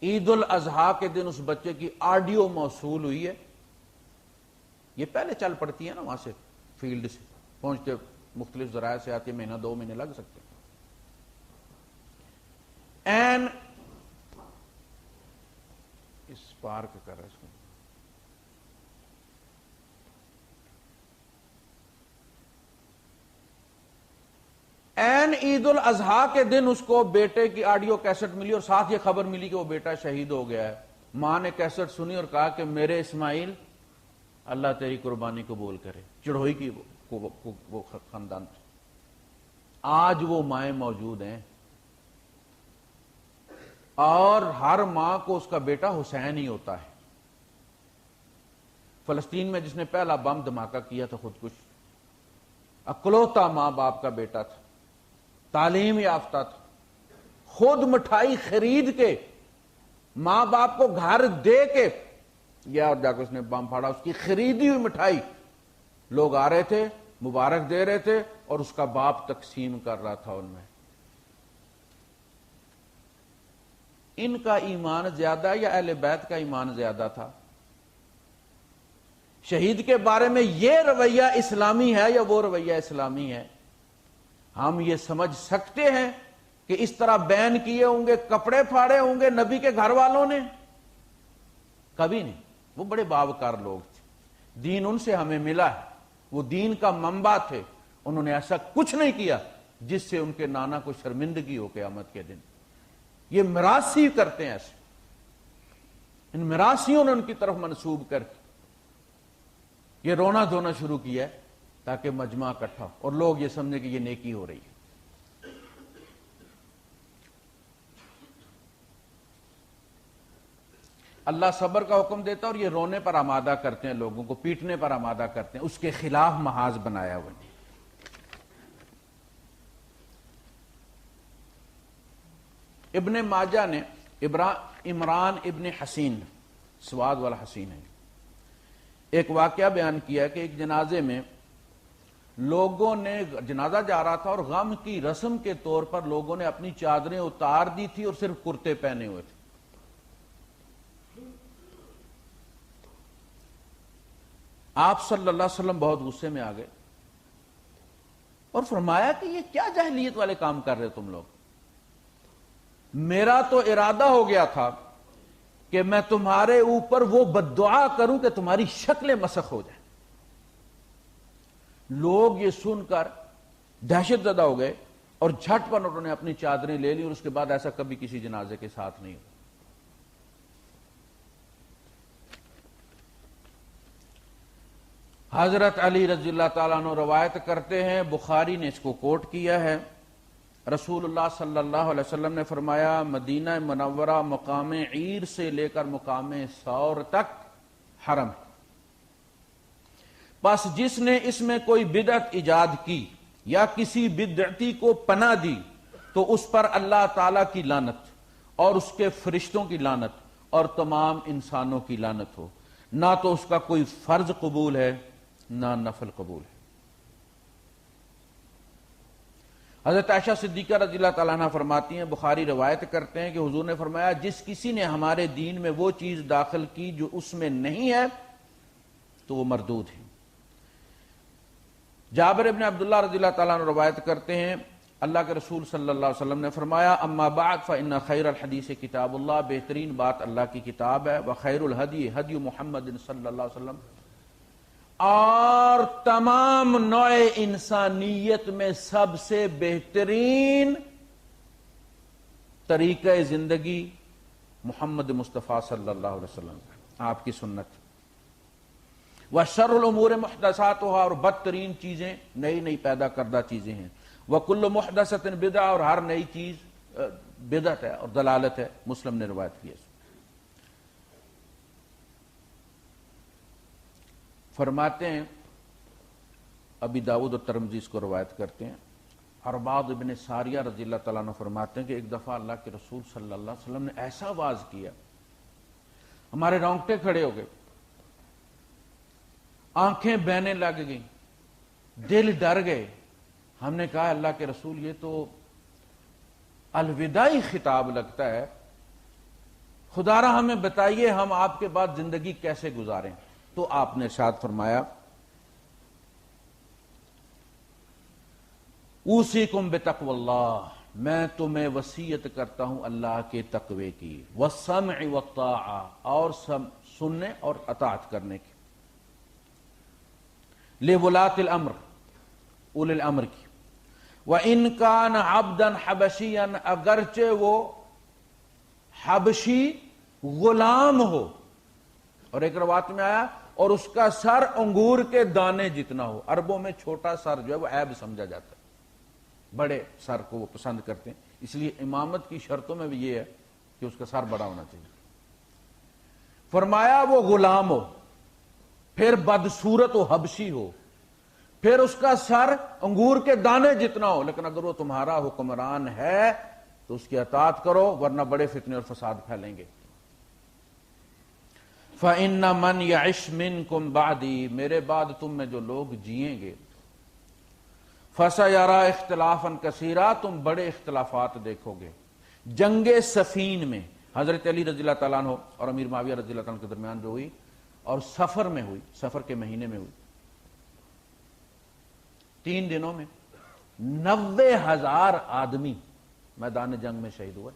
عید الاضحیٰ کے دن اس بچے کی آڈیو موصول ہوئی ہے. یہ پہلے چل پڑتی ہے نا، وہاں سے فیلڈ سے پہنچتے مختلف ذرائع سے آتی ہے، مہینہ 2 مہینے لگ سکتے ہیں. این اس پارک کر رہا ہے اس کو. این عید الاضحیٰ کے دن اس کو بیٹے کی آڈیو کیسٹ ملی اور ساتھ یہ خبر ملی کہ وہ بیٹا شہید ہو گیا ہے. ماں نے کیسٹ سنی اور کہا کہ میرے اسماعیل اللہ تیری قربانی قبول کرے. چڑھوئی کی وہ خاندان تھا. آج وہ مائیں موجود ہیں اور ہر ماں کو اس کا بیٹا حسین ہی ہوتا ہے. فلسطین میں جس نے پہلا بم دھماکہ کیا تھا خودکش، اکلوتا ماں باپ کا بیٹا تھا، تعلیم یافتہ تھا، خود مٹھائی خرید کے ماں باپ کو گھر دے کے یا اور جا کے اس نے بم پھاڑا. اس کی خریدی ہوئی مٹھائی لوگ آ رہے تھے، مبارک دے رہے تھے اور اس کا باپ تقسیم کر رہا تھا ان میں. ان کا ایمان زیادہ یا اہل بیت کا ایمان زیادہ تھا؟ شہید کے بارے میں یہ رویہ اسلامی ہے یا وہ رویہ اسلامی ہے؟ ہم یہ سمجھ سکتے ہیں کہ اس طرح بین کیے ہوں گے، کپڑے پھاڑے ہوں گے نبی کے گھر والوں نے؟ کبھی نہیں. وہ بڑے باوقار لوگ تھے، دین ان سے ہمیں ملا ہے، وہ دین کا منبع تھے. انہوں نے ایسا کچھ نہیں کیا جس سے ان کے نانا کو شرمندگی ہو قیامت کے دن. یہ میراثی کرتے ہیں ایسے، ان میراثیوں نے ان کی طرف منسوب کر کے یہ رونا دھونا شروع کیا ہے تاکہ مجمع اکٹھا ہو اور لوگ یہ سمجھیں کہ یہ نیکی ہو رہی ہے. اللہ صبر کا حکم دیتا ہے اور یہ رونے پر آمادہ کرتے ہیں، لوگوں کو پیٹنے پر آمادہ کرتے ہیں، اس کے خلاف محاذ بنایا ہوا ہے. ابن ماجہ نے عمران ابن حسین، سواد والا حسین ہے، ایک واقعہ بیان کیا کہ ایک جنازے میں لوگوں نے، جنازہ جا رہا تھا اور غم کی رسم کے طور پر لوگوں نے اپنی چادریں اتار دی تھی اور صرف کرتے پہنے ہوئے تھے. آپ صلی اللہ علیہ وسلم بہت غصے میں آ گئے اور فرمایا کہ یہ کیا جاہلیت والے کام کر رہے تم لوگ؟ میرا تو ارادہ ہو گیا تھا کہ میں تمہارے اوپر وہ بددعا کروں کہ تمہاری شکلیں مسخ ہو جائیں. لوگ یہ سن کر دہشت زدہ ہو گئے اور جھٹ پر انہوں نے اپنی چادریں لے لی اور اس کے بعد ایسا کبھی کسی جنازے کے ساتھ نہیں ہوا. حضرت علی رضی اللہ تعالیٰ عنہ روایت کرتے ہیں، بخاری نے اس کو کوٹ کیا ہے، رسول اللہ صلی اللہ علیہ وسلم نے فرمایا مدینہ منورہ مقام عیر سے لے کر مقام ثور تک حرم، بس جس نے اس میں کوئی بدعت ایجاد کی یا کسی بدعتی کو پناہ دی تو اس پر اللہ تعالی کی لعنت اور اس کے فرشتوں کی لعنت اور تمام انسانوں کی لعنت ہو. نہ تو اس کا کوئی فرض قبول ہے نہ نفل قبول ہے. حضرت عائشہ صدیقہ رضی اللہ تعالیٰ عنہ فرماتی ہیں، بخاری روایت کرتے ہیں کہ حضور نے فرمایا جس کسی نے ہمارے دین میں وہ چیز داخل کی جو اس میں نہیں ہے تو وہ مردود ہے. جابر ابن عبداللہ رضی اللہ تعالیٰ عنہ روایت کرتے ہیں، اللہ کے رسول صلی اللہ علیہ وسلم نے فرمایا اما بعد فإن خیر الحدیث کتاب اللہ، بہترین بات اللہ کی کتاب ہے، وخیر الہدی ہدی محمد صلی اللہ علیہ وسلم، اور تمام نوع انسانیت میں سب سے بہترین طریقہ زندگی محمد مصطفیٰ صلی اللہ علیہ وسلم، آپ کی سنت. وشر الامور محدثاتها، اور بدترین چیزیں نئی نئی پیدا کردہ چیزیں ہیں. وکل محدثۃ بدعہ، اور ہر نئی چیز بدعت ہے اور ضلالت ہے. مسلم نے روایت کی ہے. فرماتے ہیں، ابی داؤد اور ترمذی اس کو روایت کرتے ہیں، ارباض ابن ساریہ رضی اللہ تعالیٰ عنہ فرماتے ہیں کہ ایک دفعہ اللہ کے رسول صلی اللہ علیہ وسلم نے ایسا واز کیا، ہمارے رونگٹے کھڑے ہو گئے، آنکھیں بہنے لگ گئیں، دل ڈر گئے۔ ہم نے کہا اللہ کے رسول یہ تو الوداعی خطاب لگتا ہے، خدا را ہمیں بتائیے ہم آپ کے بعد زندگی کیسے گزاریں۔ تو آپ نے ارشاد فرمایا، اوصیکم بتقوی اللہ، میں تمہیں وصیت کرتا ہوں اللہ کے تقوی کی، والسمع والطاعہ، اور سننے اور اطاعت کرنے کی، لولاۃ الامر، اولی الامر کی، وَإِن كَانَ عَبْدًا حَبَشِيًّا، اگرچہ وہ حبشی غلام ہو، اور ایک روایت میں آیا اور اس کا سر انگور کے دانے جتنا ہو۔ عربوں میں چھوٹا سر جو ہے وہ عیب سمجھا جاتا ہے، بڑے سر کو وہ پسند کرتے ہیں، اس لیے امامت کی شرطوں میں بھی یہ ہے کہ اس کا سر بڑا ہونا چاہیے۔ فرمایا وہ غلام ہو، پھر بدصورت و حبشی ہو، پھر اس کا سر انگور کے دانے جتنا ہو، لیکن اگر وہ تمہارا حکمران ہے تو اس کی اطاعت کرو، ورنہ بڑے فتنے اور فساد پھیلیں گے۔ فَإِنَّ مَنْ يَعِشْ مِنْكُمْ بَعْدِي، میرے بعد تم میں جو لوگ جئیں گے، فَسَيَرَى اخْتِلَافًا كَثِيرًا، تم بڑے اختلافات دیکھو گے۔ جنگ صفین میں حضرت علی رضی اللہ تعالیٰ عنہ اور امیر معاویہ رضی اللہ تعالیٰ عنہ کے درمیان جو ہوئی، اور سفر میں ہوئی، سفر کے مہینے میں ہوئی، 3 دنوں میں 90,000 آدمی میدان جنگ میں شہید ہوئے۔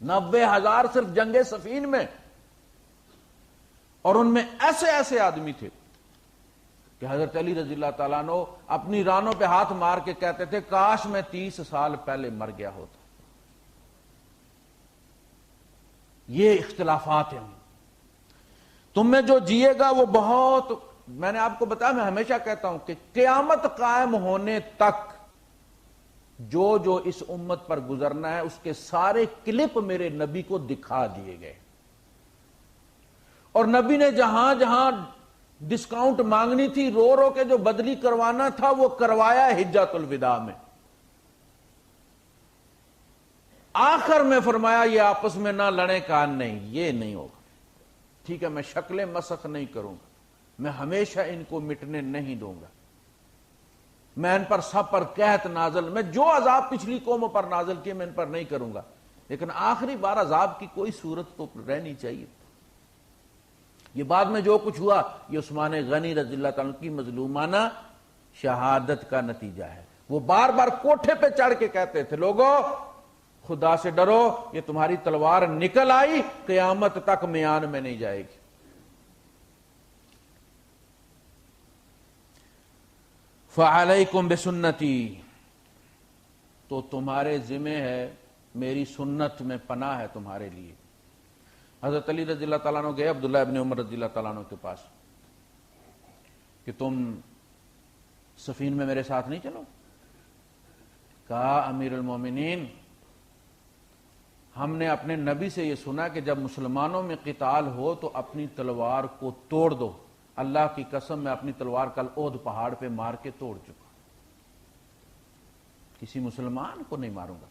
90,000 صرف جنگ صفین میں، اور ان میں ایسے ایسے آدمی تھے کہ حضرت علی رضی اللہ تعالیٰ عنہ اپنی رانوں پہ ہاتھ مار کے کہتے تھے کاش میں 30 سال پہلے مر گیا ہوتا۔ یہ اختلافات ہیں۔ تم میں جو جیے گا وہ بہت، میں نے آپ کو بتایا، میں ہمیشہ کہتا ہوں کہ قیامت قائم ہونے تک جو جو اس امت پر گزرنا ہے اس کے سارے کلپ میرے نبی کو دکھا دیے گئے، اور نبی نے جہاں جہاں ڈسکاؤنٹ مانگنی تھی، رو رو کے جو بدلی کروانا تھا وہ کروایا حجۃ الوداع میں۔ آخر میں فرمایا یہ آپس میں نہ لڑیں، کان نہیں، یہ نہیں ہوگا، ٹھیک ہے، میں شکلیں مسخ نہیں کروں گا، میں ہمیشہ ان کو مٹنے نہیں دوں گا، میں ان پر سب پر قحط نازل، میں جو عذاب پچھلی قوموں پر نازل کیے میں ان پر نہیں کروں گا، لیکن آخری بار عذاب کی کوئی صورت تو رہنی چاہیے۔ یہ بعد میں جو کچھ ہوا یہ عثمان غنی رضی اللہ تعالیٰ کی مظلومانہ شہادت کا نتیجہ ہے۔ وہ بار بار کوٹھے پہ چڑھ کے کہتے تھے لوگوں خدا سے ڈرو، یہ تمہاری تلوار نکل آئی قیامت تک میان میں نہیں جائے گی۔ فَعَلَيْكُمْ بِسُنَّتِي، تو تمہارے ذمہ ہے، میری سنت میں پناہ ہے تمہارے لیے۔ حضرت علی رضی اللہ تعالیٰ عنہ گئے عبداللہ ابن عمر رضی اللہ تعالیٰ عنہ کے پاس کہ تم سفین میں میرے ساتھ نہیں چلو؟ کہا امیر المومنین، ہم نے اپنے نبی سے یہ سنا کہ جب مسلمانوں میں قتال ہو تو اپنی تلوار کو توڑ دو، اللہ کی قسم میں اپنی تلوار کل احد پہاڑ پہ مار کے توڑ چکا، کسی مسلمان کو نہیں ماروں گا۔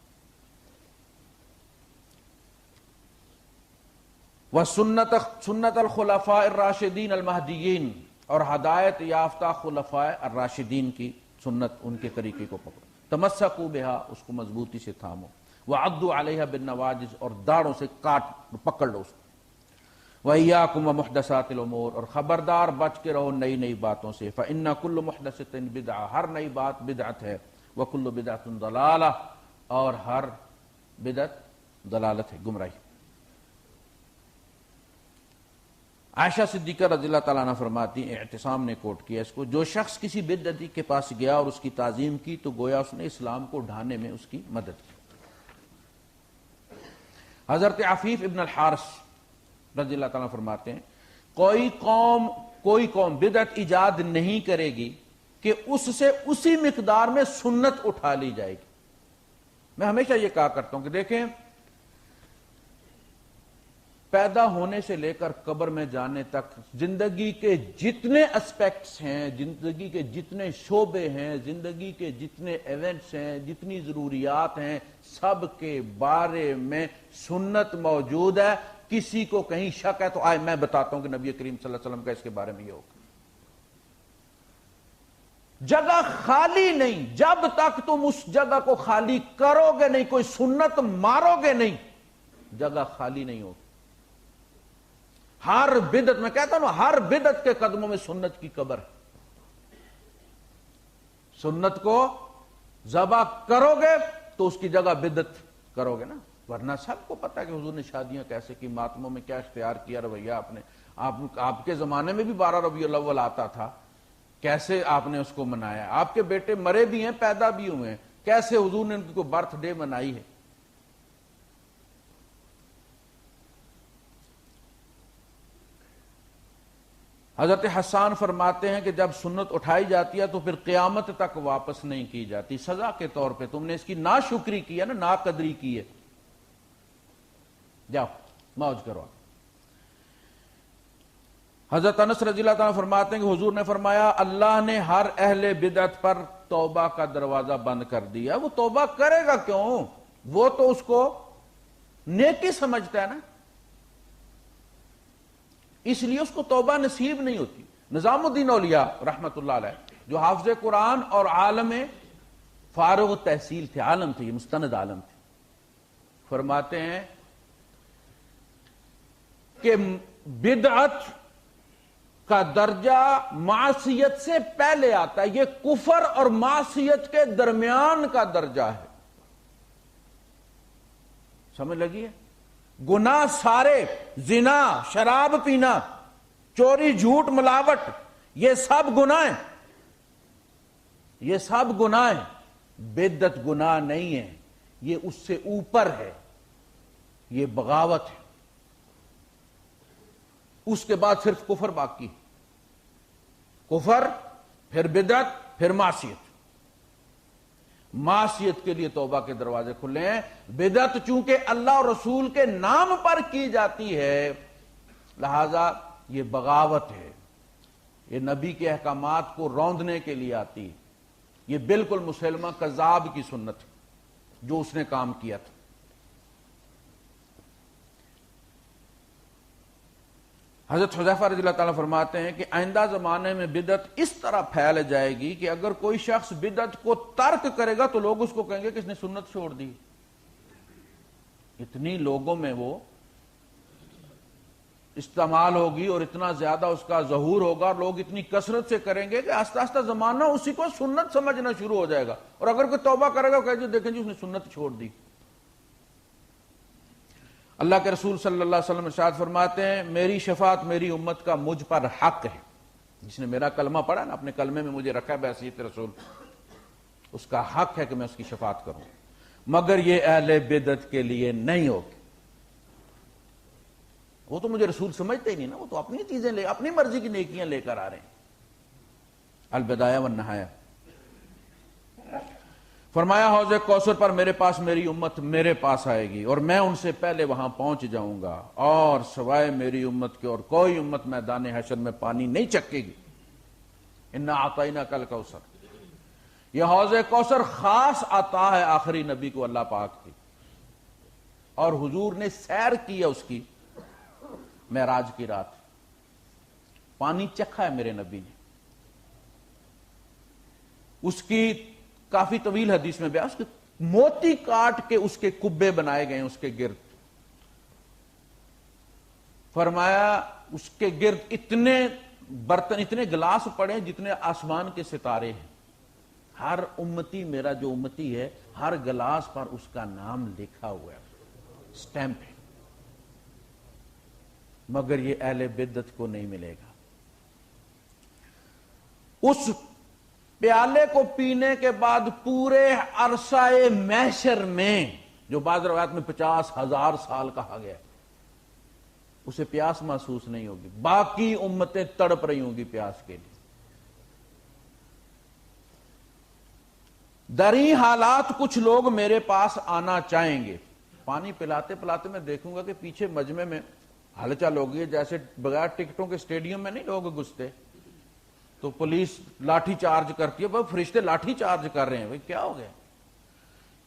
وَسُنَّتَ الْخُلَفَاءِ الرَّاشِدِينَ الْمَهْدِيِّينَ، اور ہدایت یافتہ خلفاء الراشدین کی سنت، ان کے طریقے کو پکڑو، تمسکوا بها، اس کو مضبوطی سے تھامو، وعضوا علیہا بالنواجذ، اور داڑھوں سے کاٹ پکڑ لو اس کو، وَإِيَّاكُمْ وَمُحْدَثَاتِ الْأُمُورِ، اور خبردار بچ کے رہو نئی نئی باتوں سے، فَإِنَّ كُلُّ مُحْدَثَةٍ بِدْعَةٍ، ہر نئی بات بدعت ہے، وَكُلُّ بِدْعَةٍ ضَلَالَةٍ، اور ہر بدعت ضلالت ہے، گمراہی۔ عائشہ صدیقہ رضی اللہ تعالیٰ عنہ فرماتی، اعتصام نے کوٹ کیا اس کو، جو شخص کسی بدعتی کے پاس گیا اور اس کی تعظیم کی تو گویا اس نے اسلام کو ڈھانے میں اس کی مدد کی۔ حضرت عفیف ابن الحارث رضی اللہ تعالیٰ فرماتے ہیں، کوئی قوم بدعت ایجاد نہیں کرے گی کہ اس سے اسی مقدار میں سنت اٹھا لی جائے گی۔ میں ہمیشہ یہ کہا کرتا ہوں کہ دیکھیں پیدا ہونے سے لے کر قبر میں جانے تک زندگی کے جتنے اسپیکٹس ہیں، زندگی کے جتنے شعبے ہیں، زندگی کے جتنے ایونٹس ہیں، جتنی ضروریات ہیں، سب کے بارے میں سنت موجود ہے۔ کسی کو کہیں شک ہے تو آئے میں بتاتا ہوں کہ نبی کریم صلی اللہ علیہ وسلم کا اس کے بارے میں یہ ہوگا۔ جگہ خالی نہیں، جب تک تم اس جگہ کو خالی کرو گے نہیں، کوئی سنت مارو گے نہیں، جگہ خالی نہیں ہوگی۔ ہر بدعت، میں کہتا ہوں ہر بدعت کے قدموں میں سنت کی قبر ہے۔ سنت کو ذبح کرو گے تو اس کی جگہ بدعت کرو گے نا، ورنہ سب کو پتا ہے کہ حضور نے شادیاں کیسے کی، ماتموں میں کیا اختیار کیا رویہ آپ کے زمانے میں بھی 12 ربیع الاول آتا تھا، کیسے آپ نے اس کو منایا، آپ کے بیٹے مرے بھی ہیں پیدا بھی ہوئے ہیں، کیسے حضور نے ان کی کوئی برتھ ڈے منائی ہے۔ حضرت حسان فرماتے ہیں کہ جب سنت اٹھائی جاتی ہے تو پھر قیامت تک واپس نہیں کی جاتی، سزا کے طور پہ تم نے اس کی ناشکری کی ہے نا، ناقدری کی ہے، جاؤ موج کرو۔ حضرت انس رضی اللہ تعالیٰ فرماتے ہیں کہ حضور نے فرمایا اللہ نے ہر اہل بدعت پر توبہ کا دروازہ بند کر دیا۔ وہ توبہ کرے گا کیوں؟ وہ تو اس کو نیکی سمجھتا ہے نا، اس لیے اس کو توبہ نصیب نہیں ہوتی۔ نظام الدین اولیاء رحمت اللہ علیہ جو حافظ قرآن اور عالم فارغ التحصیل تھے، عالم تھے، یہ مستند عالم تھے، فرماتے ہیں کہ بدعت کا درجہ معصیت سے پہلے آتا ہے، یہ کفر اور معصیت کے درمیان کا درجہ ہے۔ سمجھ لگی ہے؟ گناہ سارے، زنا، شراب پینا، چوری، جھوٹ، ملاوٹ، یہ سب گناہ ہیں، یہ سب گناہ ہیں۔ بدعت گناہ نہیں ہے، یہ اس سے اوپر ہے، یہ بغاوت ہے۔ اس کے بعد صرف کفر باقی، کفر، پھر بدعت، پھر معصیت۔ معصیت کے لیے توبہ کے دروازے کھلے ہیں۔ بدعت چونکہ اللہ اور رسول کے نام پر کی جاتی ہے، لہذا یہ بغاوت ہے، یہ نبی کے احکامات کو روندنے کے لیے آتی ہے۔ یہ بالکل مسلمہ کذاب کی سنت ہے جو اس نے کام کیا تھا۔ حضرت حذیفہ رضی اللہ تعالیٰ فرماتے ہیں کہ آئندہ زمانے میں بدعت اس طرح پھیل جائے گی کہ اگر کوئی شخص بدعت کو ترک کرے گا تو لوگ اس کو کہیں گے کہ اس نے سنت چھوڑ دی۔ اتنی لوگوں میں وہ استعمال ہوگی اور اتنا زیادہ اس کا ظہور ہوگا اور لوگ اتنی کثرت سے کریں گے کہ آہستہ آہستہ زمانہ اسی کو سنت سمجھنا شروع ہو جائے گا، اور اگر کوئی توبہ کرے گا کہ دیکھیں جی اس نے سنت چھوڑ دی۔ اللہ کے رسول صلی اللہ علیہ وسلم ارشاد فرماتے ہیں میری شفاعت میری امت کا مجھ پر حق ہے۔ جس نے میرا کلمہ پڑھا نا، اپنے کلمے میں مجھے رکھا ہے بحیثیت رسول، اس کا حق ہے کہ میں اس کی شفاعت کروں، مگر یہ اہل بدعت کے لیے نہیں ہوگی۔ وہ تو مجھے رسول سمجھتے ہی نہیں نا، وہ تو اپنی چیزیں لے، اپنی مرضی کی نیکیاں لے کر آ رہے ہیں۔ البدایہ والنہایہ فرمایا حوض کوثر پر میرے پاس میری امت میرے پاس آئے گی اور میں ان سے پہلے وہاں پہنچ جاؤں گا، اور سوائے میری امت کے اور کوئی امت میدان حشر میں پانی نہیں چکے گی۔ انا اعطیناک الکوثر، یہ حوض کوثر خاص عطا ہے آخری نبی کو اللہ پاک کی، اور حضور نے سیر کی ہے اس کی معراج کی رات، پانی چکھا ہے میرے نبی نے۔ اس کی کافی طویل حدیث میں بیان، اس کے موتی کاٹ کے اس کے کبے بنائے گئے اس کے گرد، فرمایا اس کے گرد اتنے برتن، اتنے گلاس پڑے جتنے آسمان کے ستارے ہیں۔ ہر امتی، میرا جو امتی ہے، ہر گلاس پر اس کا نام لکھا ہوا ہے، سٹیمپ ہے، مگر یہ اہل بدعت کو نہیں ملے گا۔ اس پیالے کو پینے کے بعد پورے عرصہ محشر میں، جو بعض روایات میں 50,000 سال کہا گیا، اسے پیاس محسوس نہیں ہوگی، باقی امتیں تڑپ رہی ہوں گی پیاس کے لیے۔ دریں حالات کچھ لوگ میرے پاس آنا چاہیں گے، پانی پلاتے پلاتے میں دیکھوں گا کہ پیچھے مجمع میں ہلچل ہو گئی ہے، جیسے بغیر ٹکٹوں کے اسٹیڈیم میں نہیں لوگ گھستے، تو پولیس لاٹھی چارج کرتی ہے، بھائی فرشتے لاٹھی چارج کر رہے ہیں، بھائی کیا ہو گیا؟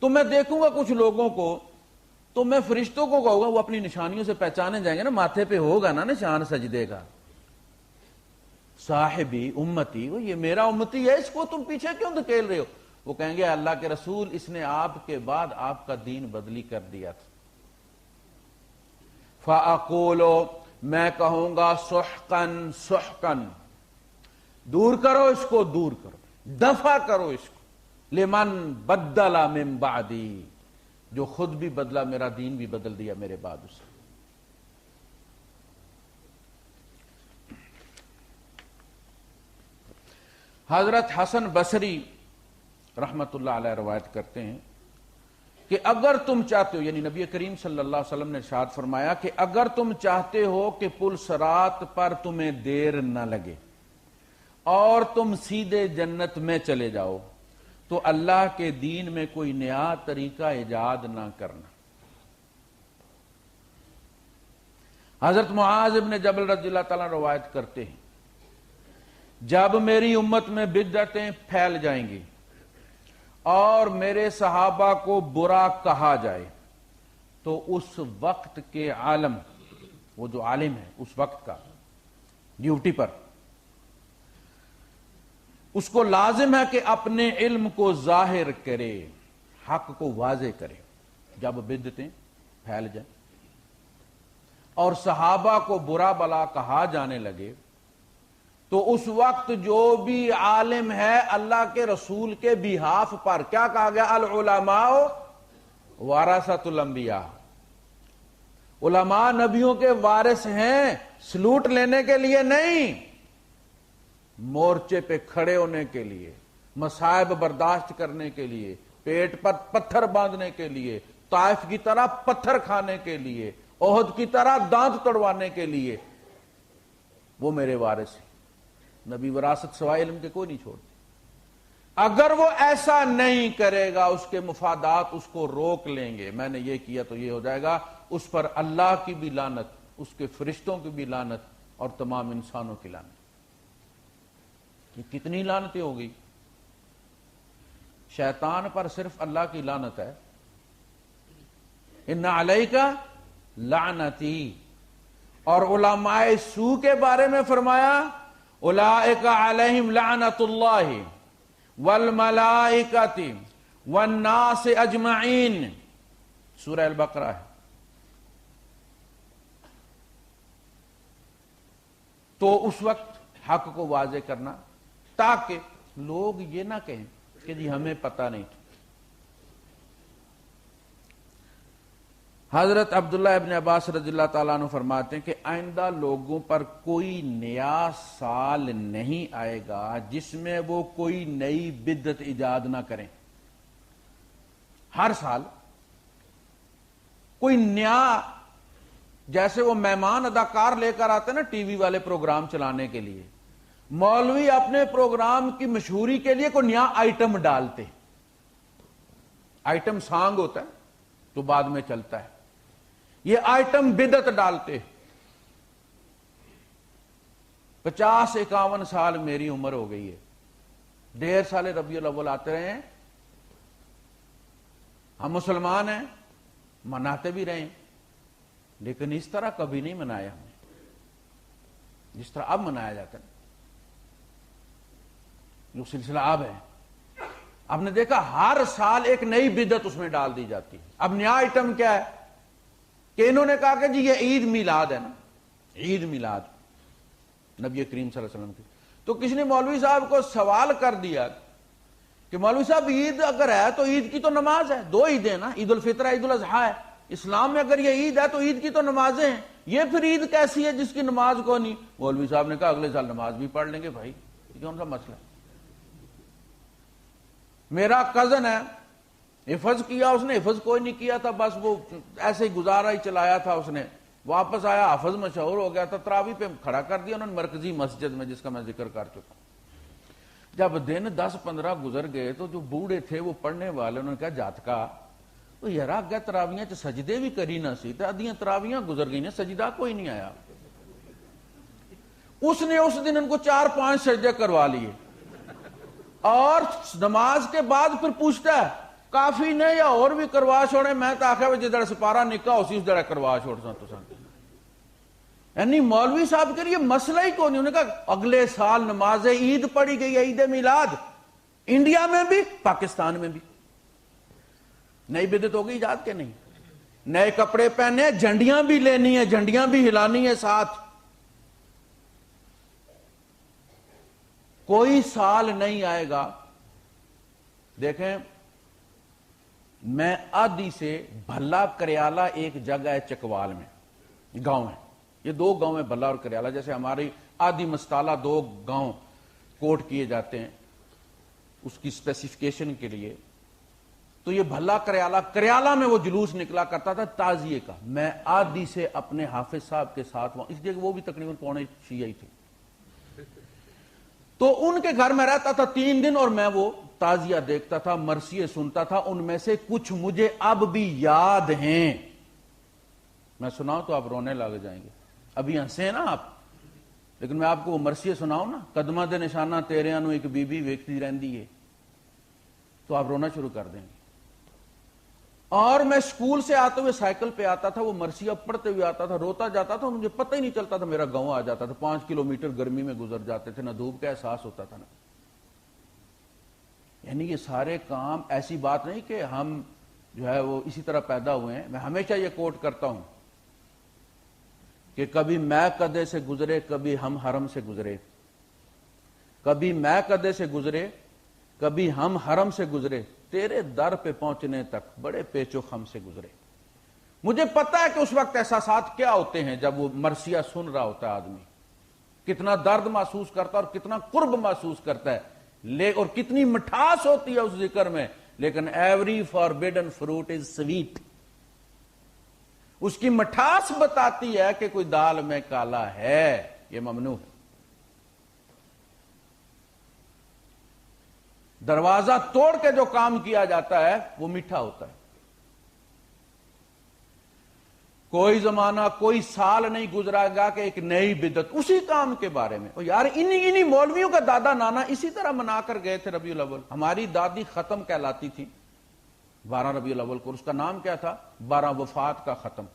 تو میں دیکھوں گا کچھ لوگوں کو، تو میں فرشتوں کو کہوں گا وہ اپنی نشانیوں سے پہچانے جائیں گے نا، ماتھے پہ ہوگا نا نشان سجدے کا، صاحبی امتی، وہ یہ میرا امتی ہے، اس کو تم پیچھے کیوں دھکیل رہے ہو؟ وہ کہیں گے اللہ کے رسول اس نے آپ کے بعد آپ کا دین بدلی کر دیا تھا۔ فَأَقُولُ، میں کہوں گا سحقن سحقن، دور کرو اس کو، دور کرو، دفع کرو اس کو، لمن بدل من بعدی، جو خود بھی بدلا، میرا دین بھی بدل دیا میرے بعد اسے۔ حضرت حسن بصری رحمت اللہ علیہ روایت کرتے ہیں کہ اگر تم چاہتے ہو، یعنی نبی کریم صلی اللہ علیہ وسلم نے ارشاد فرمایا کہ اگر تم چاہتے ہو کہ پل صراط پر تمہیں دیر نہ لگے اور تم سیدھے جنت میں چلے جاؤ، تو اللہ کے دین میں کوئی نیا طریقہ ایجاد نہ کرنا۔ حضرت معاذ ابن جبل رضی اللہ تعالیٰ روایت کرتے ہیں جب میری امت میں بدعتیں پھیل جائیں گی اور میرے صحابہ کو برا کہا جائے تو اس وقت کے عالم، وہ جو عالم ہے اس وقت کا ڈیوٹی پر، اس کو لازم ہے کہ اپنے علم کو ظاہر کرے، حق کو واضح کرے۔ جب بدعتیں پھیل جائیں اور صحابہ کو برا بلا کہا جانے لگے تو اس وقت جو بھی عالم ہے اللہ کے رسول کے بیہاف پر، کیا کہا گیا؟ العلماء ورثۃ الانبیاء، علماء نبیوں کے وارث ہیں، سلوٹ لینے کے لیے نہیں، مورچے پہ کھڑے ہونے کے لیے، مصائب برداشت کرنے کے لیے، پیٹ پر پتھر باندھنے کے لیے، طائف کی طرح پتھر کھانے کے لیے، احد کی طرح دانت توڑوانے کے لیے، وہ میرے وارث ہیں۔ نبی وراثت سوائے علم کے کوئی نہیں چھوڑتے۔ اگر وہ ایسا نہیں کرے گا، اس کے مفادات اس کو روک لیں گے، میں نے یہ کیا تو یہ ہو جائے گا، اس پر اللہ کی بھی لعنت، اس کے فرشتوں کی بھی لعنت اور تمام انسانوں کی لعنت۔ یہ کتنی لعنتیں ہو گئی؟ شیطان پر صرف اللہ کی لعنت ہے، ان علیک لعنتی، اور علماء سو کے بارے میں فرمایا اولئک علیہم لعنت اللہ والملائکۃ والناس اجمعین، سورہ البقرہ ہے۔ تو اس وقت حق کو واضح کرنا تاکہ لوگ یہ نہ کہیں کہ جی ہمیں پتہ نہیں تھا۔ حضرت عبداللہ ابن عباس رضی اللہ تعالیٰ عنہ فرماتے ہیں کہ آئندہ لوگوں پر کوئی نیا سال نہیں آئے گا جس میں وہ کوئی نئی بدعت ایجاد نہ کریں۔ ہر سال کوئی نیا، جیسے وہ مہمان اداکار لے کر آتے ہیں نا ٹی وی والے پروگرام چلانے کے لیے، مولوی اپنے پروگرام کی مشہوری کے لیے کوئی نیا آئٹم ڈالتے، آئٹم سانگ ہوتا ہے تو بعد میں چلتا ہے، یہ آئٹم بدعت ڈالتے۔ 50-51 سال میری عمر ہو گئی ہے، 1.5 سال ربیع الاول آتے رہے ہیں، ہم مسلمان ہیں، مناتے بھی رہے ہیں، لیکن اس طرح کبھی نہیں منایا ہم نے جس طرح اب منایا جاتا ہے، جو سلسلہ اب ہے۔ آپ نے دیکھا ہر سال ایک نئی بدعت اس میں ڈال دی جاتی ہے۔ اب نیا آئٹم کیا ہے کہ انہوں نے کہا کہ جی یہ عید میلاد ہے نا، عید میلاد نبی کریم صلی اللہ علیہ وسلم کی، تو کسی نے مولوی صاحب کو سوال کر دیا کہ مولوی صاحب عید اگر ہے تو عید کی تو نماز ہے، 2 عیدیں نا، عید الفطر ہے، عید الاضحیٰ ہے، اسلام میں اگر یہ عید ہے تو عید کی تو نمازیں ہیں، یہ پھر عید کیسی ہے جس کی نماز کو نہیں؟ مولوی صاحب نے کہا اگلے سال نماز بھی پڑھ لیں گے۔ بھائی یہ کون سا مسئلہ ہے؟ میرا کزن ہے، حفظ کیا اس نے، حفظ کوئی نہیں کیا تھا، بس وہ ایسے ہی گزارا ہی چلایا تھا، اس نے واپس آیا، حفظ مشہور ہو گیا تھا، تراویح پہ کھڑا کر دیا انہوں نے مرکزی مسجد میں، جس کا میں ذکر کر چکا ہوں۔ جب دن 10-15 گزر گئے تو جو بوڑھے تھے وہ پڑھنے والے، انہوں نے کہا جاتکا وہ یار گئے تراویاں چ سجدے بھی کری نہ سی تے ادیاں تراویاں گزر گئی نے سجدہ کوئی نہیں آیا. اس نے اس دن ان کو 4-5 سجدے کروا لیے اور نماز کے بعد پھر پوچھتا ہے کافی نہیں یا اور بھی کروا چھوڑے. میں تو آخیا جدڑ سپارہ نکا اسی اس جڑا کروا چھوڑ سا تو سن. یعنی مولوی صاحب کے لیے مسئلہ ہی کون نہیں. انہوں نے کہا اگلے سال نماز عید پڑھی گئی ہے, عید میلاد, انڈیا میں بھی پاکستان میں بھی. نئی بدعت ہو گئی ایجاد کے نہیں. نئے کپڑے پہنے, جھنڈیاں بھی لینی ہیں, جھنڈیاں بھی ہلانی ہیں ساتھ. کوئی سال نہیں آئے گا. دیکھیں میں آدھی سے بھلا کریالہ ایک جگہ ہے چکوال میں, گاؤں ہے, یہ 2 گاؤں ہیں بھلا اور کریالہ. جیسے ہماری آدھی مستالہ 2 گاؤں کوٹ کیے جاتے ہیں اس کی اسپیسیفکیشن کے لیے. تو یہ بھلا کریالہ میں وہ جلوس نکلا کرتا تھا تعزیے کا. میں آدھی سے اپنے حافظ صاحب کے ساتھ وہاں, اس لیے کہ وہ بھی تقریباً پونے شیعہ تھے, تو ان کے گھر میں رہتا تھا 3 دن اور میں وہ تعزیہ دیکھتا تھا, مرثیے سنتا تھا. ان میں سے کچھ مجھے اب بھی یاد ہیں. میں سناؤں تو آپ رونے لگ جائیں گے. ابھی ہنسے نا آپ, لیکن میں آپ کو وہ مرثیے سناؤں نا, قدمہ دے نشانہ تیرے انو ایک بی بی ویکھتی رہندی ہے, تو آپ رونا شروع کر دیں گے. اور میں اسکول سے آتے ہوئے سائیکل پہ آتا تھا, وہ مرثیہ پڑھتے ہوئے آتا تھا, روتا جاتا تھا, مجھے پتہ ہی نہیں چلتا تھا میرا گاؤں آ جاتا تھا. 5 کلومیٹر گرمی میں گزر جاتے تھے, نہ دھوپ کا احساس ہوتا تھا نا. یعنی یہ سارے کام ایسی بات نہیں کہ ہم جو ہے وہ اسی طرح پیدا ہوئے ہیں. میں ہمیشہ یہ کوٹ کرتا ہوں کہ کبھی میں کدے سے گزرے, کبھی ہم حرم سے گزرے. کبھی میں کدے سے گزرے, کبھی ہم حرم سے گزرے. تیرے در پہ پہنچنے تک بڑے پیچ و خم سے گزرے. مجھے پتا ہے کہ اس وقت احساسات کیا ہوتے ہیں جب وہ مرثیہ سن رہا ہوتا ہے آدمی, کتنا درد محسوس کرتا ہے اور کتنا قرب محسوس کرتا ہے, اور کتنی مٹھاس ہوتی ہے اس ذکر میں. لیکن ایوری فاربیڈن فروٹ از سویٹ. اس کی مٹھاس بتاتی ہے کہ کوئی دال میں کالا ہے, یہ ممنوع ہے. دروازہ توڑ کے جو کام کیا جاتا ہے وہ میٹھا ہوتا ہے. کوئی زمانہ, کوئی سال نہیں گزرا گا کہ ایک نئی بدعت اسی کام کے بارے میں. اور یار انہی مولویوں کا دادا نانا اسی طرح منا کر گئے تھے ربیع الاول. ہماری دادی ختم کہلاتی تھی 12 ربیع الاول کو, اس کا نام کیا تھا؟ 12 وفات کا ختم.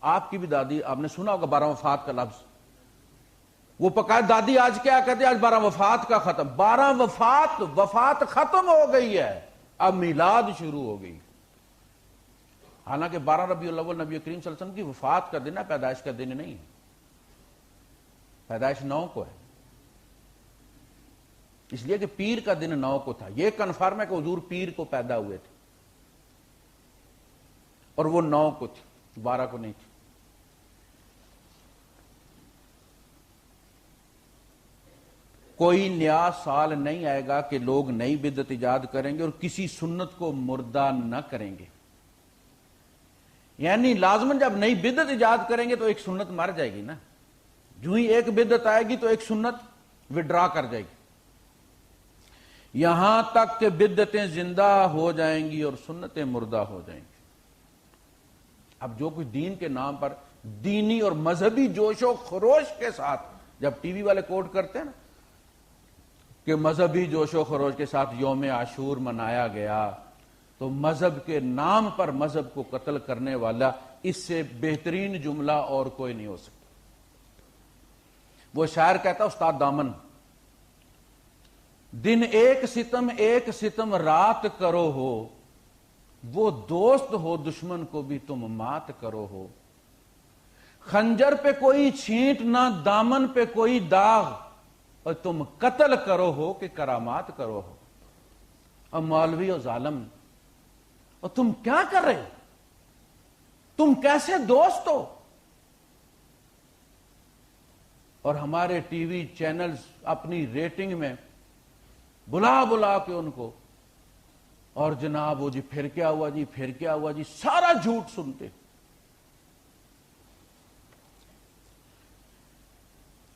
آپ کی بھی دادی, آپ نے سنا ہوگا 12 وفات کا لفظ. وہ پکا دادی آج کیا کہتے ہیں؟ آج 12 وفات کا ختم. 12 وفات ختم ہو گئی ہے, اب میلاد شروع ہو گئی. حالانکہ 12 ربیع الاول نبی کریم صلی اللہ علیہ وسلم کی وفات کا دن ہے, پیدائش کا دن نہیں ہے. پیدائش 9 کو ہے, اس لیے کہ پیر کا دن 9 کو تھا. یہ کنفرم ہے کہ حضور پیر کو پیدا ہوئے تھے, اور وہ 9 کو تھی, 12 کو نہیں تھی. کوئی نیا سال نہیں آئے گا کہ لوگ نئی بدعت ایجاد کریں گے اور کسی سنت کو مردہ نہ کریں گے. یعنی لازماً جب نئی بدعت ایجاد کریں گے تو ایک سنت مر جائے گی نا. جو ہی ایک بدعت آئے گی تو ایک سنت وڈرا کر جائے گی, یہاں تک کہ بدعتیں زندہ ہو جائیں گی اور سنتیں مردہ ہو جائیں گی. اب جو کچھ دین کے نام پر دینی اور مذہبی جوش و خروش کے ساتھ, جب ٹی وی والے کوٹ کرتے ہیں نا کہ مذہبی جوش و خروش کے ساتھ یوم عاشور منایا گیا, تو مذہب کے نام پر مذہب کو قتل کرنے والا اس سے بہترین جملہ اور کوئی نہیں ہو سکتا. وہ شاعر کہتا استاد دامن, دن ایک ستم رات کرو ہو, وہ دوست ہو دشمن کو بھی تم مات کرو ہو. خنجر پہ کوئی چھینٹ نہ, دامن پہ کوئی داغ, اور تم قتل کرو ہو کہ کرامات کرو ہو. اور مولوی اور ظالم, اور تم کیا کر رہے ہو؟ تم کیسے دوست ہو؟ اور ہمارے ٹی وی چینلز اپنی ریٹنگ میں بلا کے ان کو, اور جناب وہ جی پھر کیا ہوا جی, پھر کیا ہوا جی, سارا جھوٹ سنتے.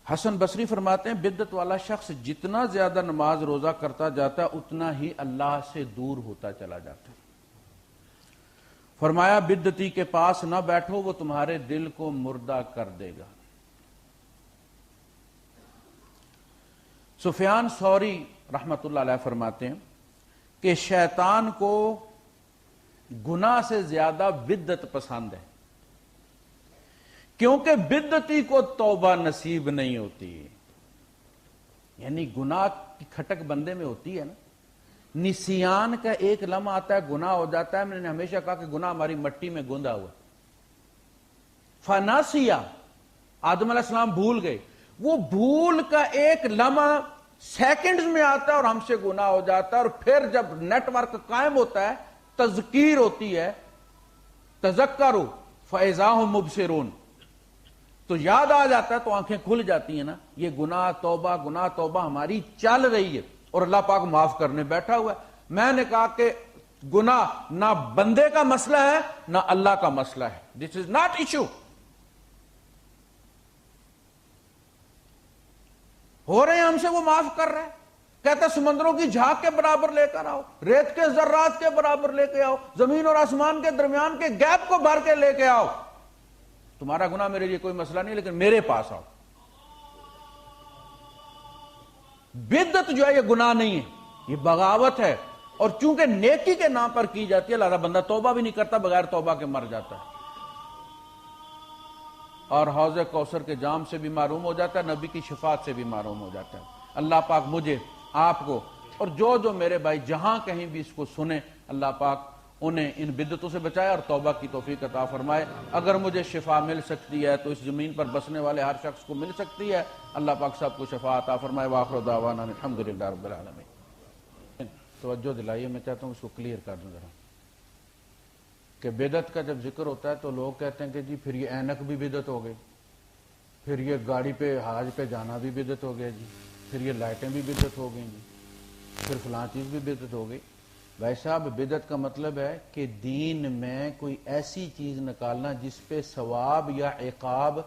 حسن بصری فرماتے ہیں بدعت والا شخص جتنا زیادہ نماز روزہ کرتا جاتا ہے اتنا ہی اللہ سے دور ہوتا چلا جاتا ہے. فرمایا بدعتی کے پاس نہ بیٹھو، وہ تمہارے دل کو مردہ کر دے گا۔ سفیان ثوری رحمت اللہ علیہ فرماتے ہیں کہ شیطان کو گناہ سے زیادہ بدعت پسند ہے، کیونکہ بدعتی کو توبہ نصیب نہیں ہوتی۔ یعنی گناہ کی کھٹک بندے میں ہوتی ہے نا، نسیان کا ایک لمحہ آتا ہے، گناہ ہو جاتا ہے۔ میں نے ہمیشہ کہا کہ گناہ ہماری مٹی میں گوندا ہوا، فناسیا، آدم علیہ السلام بھول گئے، وہ بھول کا ایک لمحہ سیکنڈز میں آتا ہے اور ہم سے گناہ ہو جاتا ہے، اور پھر جب نیٹ ورک قائم ہوتا ہے، تذکیر ہوتی ہے، تذکروا فاذا هم مبصرون، تو یاد آ جاتا ہے تو آنکھیں کھل جاتی ہیں نا۔ یہ گناہ توبہ ہماری چل رہی ہے اور اللہ پاک معاف کرنے بیٹھا ہوا ہے۔ میں نے کہا کہ گناہ نہ بندے کا مسئلہ ہے نہ اللہ کا مسئلہ ہے، دس از ناٹ ایشو۔ ہو رہے ہیں ہم سے، وہ معاف کر رہے ہیں۔ کہتا سمندروں کی جھاگ کے برابر لے کر آؤ، ریت کے ذرات کے برابر لے کے آؤ، زمین اور آسمان کے درمیان کے گیپ کو بھر کے لے کے آؤ۔ تمہارا گناہ میرے لیے کوئی مسئلہ نہیں، لیکن میرے پاس آؤ۔ بدعت جو ہے یہ گناہ نہیں ہے، یہ بغاوت ہے، اور چونکہ نیکی کے نام پر کی جاتی ہے، لہذا بندہ توبہ بھی نہیں کرتا، بغیر توبہ کے مر جاتا ہے، اور حوض کوثر کے جام سے بھی محروم ہو جاتا ہے، نبی کی شفاعت سے بھی محروم ہو جاتا ہے۔ اللہ پاک مجھے، آپ کو، اور جو میرے بھائی جہاں کہیں بھی اس کو سنیں، اللہ پاک انہیں ان بدعتوں سے بچائے اور توبہ کی توفیق عطا فرمائے۔ اگر مجھے شفا مل سکتی ہے تو اس زمین پر بسنے والے ہر شخص کو مل سکتی ہے۔ اللہ پاک سب کو شفا عطا فرمائے۔ وآخر دعوانا الحمدللہ رب العالمین۔ توجہ دلائیے، میں چاہتا ہوں اس کو کلیئر کر دوں ذرا، کہ بدعت کا جب ذکر ہوتا ہے تو لوگ کہتے ہیں کہ جی پھر یہ اینک بھی بدعت ہو گئی، پھر یہ گاڑی پہ حاج پہ جانا بھی بدعت ہو گیا جی، پھر یہ لائٹیں بھی بدعت ہو گئیں جی، پھر فلاں چیز بھی بدعت ہو گئی۔ بھائی صاحب، بدعت کا مطلب ہے کہ دین میں کوئی ایسی چیز نکالنا جس پہ ثواب یا عقاب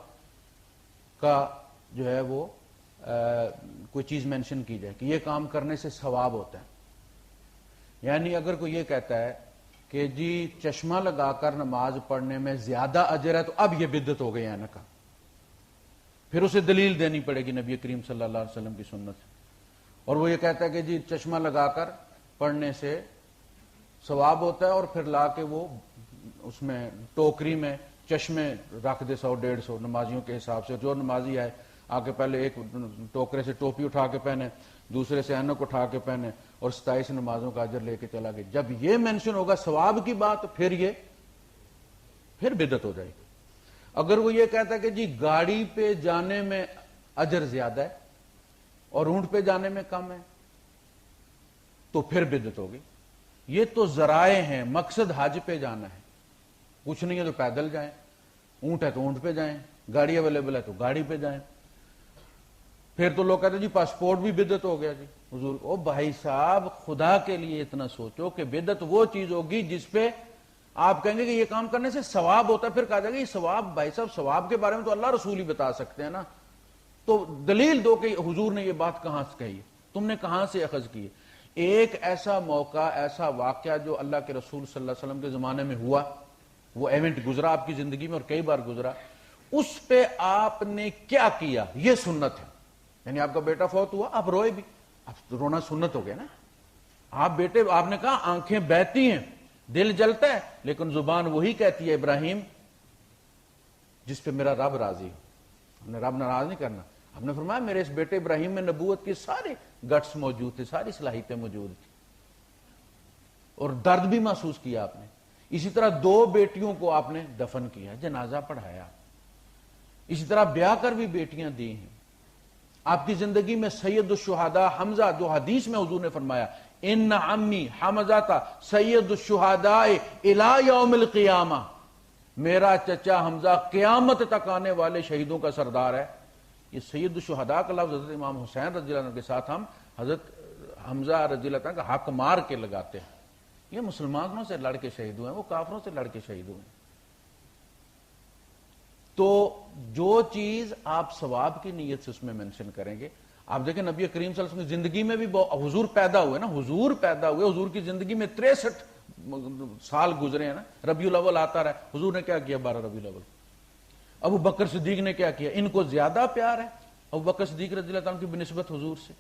کا جو ہے وہ کوئی چیز مینشن کی جائے کہ یہ کام کرنے سے ثواب ہوتا ہے۔ یعنی اگر کوئی یہ کہتا ہے کہ جی چشمہ لگا کر نماز پڑھنے میں زیادہ اجر ہے، تو اب یہ بدعت ہو گئی ہے نا کا، پھر اسے دلیل دینی پڑے گی نبی کریم صلی اللہ علیہ وسلم کی سنت سے۔ اور وہ یہ کہتا ہے کہ جی چشمہ لگا کر پڑھنے سے ثواب ہوتا ہے، اور پھر لا کے وہ اس میں ٹوکری میں چشمے رکھ دے 100-150 نمازیوں کے حساب سے۔ جو نمازی آئے آ کے پہلے ایک ٹوکرے سے ٹوپی اٹھا کے پہنے، دوسرے سے اینک اٹھا کے پہنے، اور 27 نمازوں کا اجر لے کے چلا گیا۔ جب یہ مینشن ہوگا ثواب کی بات، پھر بدعت ہو جائے گی۔ اگر وہ یہ کہتا ہے کہ جی گاڑی پہ جانے میں اجر زیادہ ہے اور اونٹ پہ جانے میں کم ہے، تو پھر بدعت ہوگی۔ یہ تو ذرائع ہیں، مقصد حج پہ جانا ہے، کچھ نہیں ہے تو پیدل جائیں، اونٹ ہے تو اونٹ پہ جائیں، گاڑی اویلیبل ہے تو گاڑی پہ جائیں۔ پھر تو لوگ کہتے ہیں جی پاسپورٹ بھی بدعت ہو گیا جی حضور۔ او بھائی صاحب، خدا کے لیے اتنا سوچو کہ بدعت وہ چیز ہوگی جس پہ آپ کہیں گے کہ یہ کام کرنے سے ثواب ہوتا ہے، پھر کہا جائے گا یہ ثواب، بھائی صاحب ثواب کے بارے میں تو اللہ رسول ہی بتا سکتے ہیں نا، تو دلیل دو کہ حضور نے یہ بات کہاں سے کہی ہے، تم نے کہاں سے اخذ کی ہے۔ ایک ایسا موقع، ایسا واقعہ جو اللہ کے رسول صلی اللہ علیہ وسلم کے زمانے میں ہوا، وہ ایونٹ گزرا آپ کی زندگی میں اور کئی بار گزرا، اس پہ آپ نے کیا کیا، یہ سنت ہے۔ یعنی آپ کا بیٹا فوت ہوا، آپ روئے بھی، اب رونا سنت ہو گیا نا۔ آپ نے کہا آنکھیں بہتی ہیں، دل جلتا ہے، لیکن زبان وہی کہتی ہے ابراہیم جس پہ میرا رب راضی ہو۔ ہم نے رب ناراض نہیں کرنا۔ ہم نے فرمایا میرے اس بیٹے ابراہیم میں نبوت کی سارے گٹس موجود تھے، ساری صلاحیتیں موجود تھیں، اور درد بھی محسوس کیا آپ نے۔ اسی طرح 2 بیٹیوں کو آپ نے دفن کیا، جنازہ پڑھایا، اسی طرح بیاہ کر بھی بیٹیاں دی ہیں۔ آپ کی زندگی میں سید الشہداء حمزہ، جو حدیث میں حضور نے فرمایا ان عمی حمزہ تھا سید الشہداء الی یوم القیامہ، میرا چچا حمزہ قیامت تک آنے والے شہیدوں کا سردار ہے۔ یہ سید الشہداء کا لفظ حضرت امام حسین رضی اللہ عنہ کے ساتھ ہم حضرت حمزہ رضی اللہ عنہ کا حق مار کے لگاتے ہیں۔ یہ مسلمانوں سے لڑ کے شہید ہوئے ہیں، وہ کافروں سے لڑ کے شہید ہوئے ہیں۔ تو جو چیز آپ ثواب کی نیت سے اس میں منشن کریں گے، آپ دیکھیں نبی کریم صلی اللہ علیہ وسلم کی زندگی میں بھی حضور پیدا ہوئے نا، حضور پیدا ہوئے، حضور کی زندگی میں 63 سال گزرے ہیں نا، ربیع الاول آتا رہا، حضور نے کیا کیا 12 ربیع الاول؟ ابو بکر صدیق نے کیا کیا؟ ان کو زیادہ پیار ہے ابو بکر صدیق رضی اللہ تعالیٰ کی بنسبت حضور سے.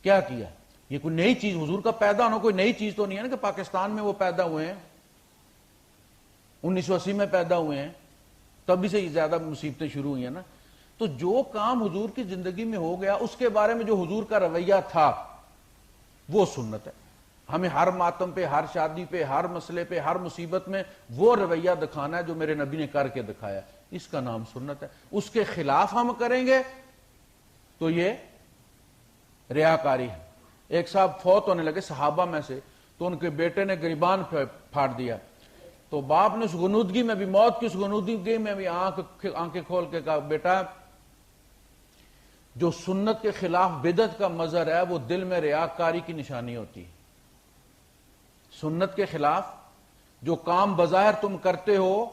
کیا کیا؟ یہ کوئی نئی چیز، حضور کا پیدا ہونا کوئی نئی چیز تو نہیں ہے نا کہ پاکستان میں وہ پیدا ہوئے ہیں 1980 میں پیدا ہوئے ہیں، تبھی سے زیادہ مصیبتیں شروع ہوئی ہیں نا. تو جو کام حضور کی زندگی میں ہو گیا اس کے بارے میں جو حضور کا رویہ تھا وہ سنت ہے. ہمیں ہر ماتم پہ، ہر شادی پہ، ہر مسئلے پہ، ہر مصیبت میں وہ رویہ دکھانا ہے جو میرے نبی نے کر کے دکھایا. اس کا نام سنت ہے. اس کے خلاف ہم کریں گے تو یہ ریاکاری ہے. ایک صاحب فوت ہونے لگے صحابہ میں سے، تو ان کے بیٹے نے گریبان پھاڑ دیا، تو باپ نے اس غنودگی میں بھی، موت کی اس غنودگی میں بھی آنکھیں کھول کے کہا بیٹا جو سنت کے خلاف بدعت کا مظہر ہے وہ دل میں ریاکاری کی نشانی ہوتی ہے. سنت کے خلاف جو کام بظاہر تم کرتے ہو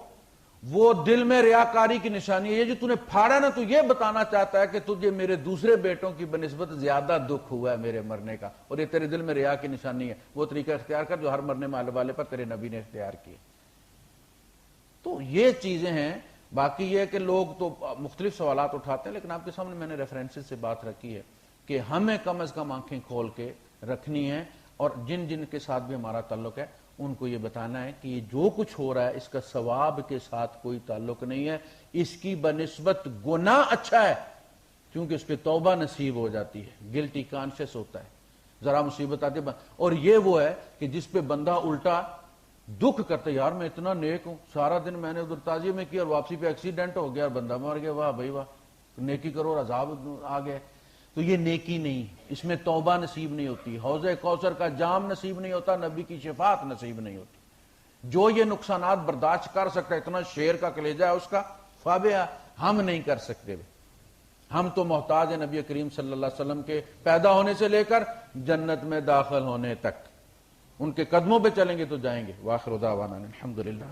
وہ دل میں ریاکاری کی نشانی ہے. یہ جو تو نے پھاڑا نا، تو یہ بتانا چاہتا ہے کہ تجھے میرے دوسرے بیٹوں کی بنسبت زیادہ دکھ ہوا ہے میرے مرنے کا، اور یہ تیرے دل میں ریا کی نشانی ہے. وہ طریقہ اختیار کر جو ہر مرنے والے پر تیرے نبی نے اختیار کیے. تو یہ چیزیں ہیں. باقی یہ کہ لوگ تو مختلف سوالات اٹھاتے ہیں، لیکن آپ کے سامنے میں نے ریفرنسز سے بات رکھی ہے کہ ہمیں کم از کم آنکھیں کھول کے رکھنی ہے، اور جن جن کے ساتھ بھی ہمارا تعلق ہے ان کو یہ بتانا ہے کہ یہ جو کچھ ہو رہا ہے اس کا ثواب کے ساتھ کوئی تعلق نہیں ہے. اس کی بنسبت گناہ اچھا ہے کیونکہ اس پہ توبہ نصیب ہو جاتی ہے، گلٹی کانشیس ہوتا ہے. ذرا مصیبت آتی ہے، اور یہ وہ ہے کہ جس پہ بندہ الٹا دکھ کرتے، یار میں اتنا نیک ہوں، سارا دن میں نے ادھر تعزیے میں کیا اور واپسی پہ ایکسیڈنٹ ہو گیا اور بندہ مر گیا، واہ بھائی واہ، نیکی کرو اور عذاب آ گیا. تو یہ نیکی نہیں، اس میں توبہ نصیب نہیں ہوتی، حوض کوثر کا جام نصیب نہیں ہوتا، نبی کی شفاعت نصیب نہیں ہوتی. جو یہ نقصانات برداشت کر سکتا ہے، اتنا شیر کا کلیجہ ہے اس کا، فابیا ہم نہیں کر سکتے. ہم تو محتاج ہیں نبی کریم صلی اللہ علیہ وسلم کے پیدا ہونے سے لے کر جنت میں داخل ہونے تک. ان کے قدموں پہ چلیں گے تو جائیں گے. وآخر دعوانا الحمدللہ.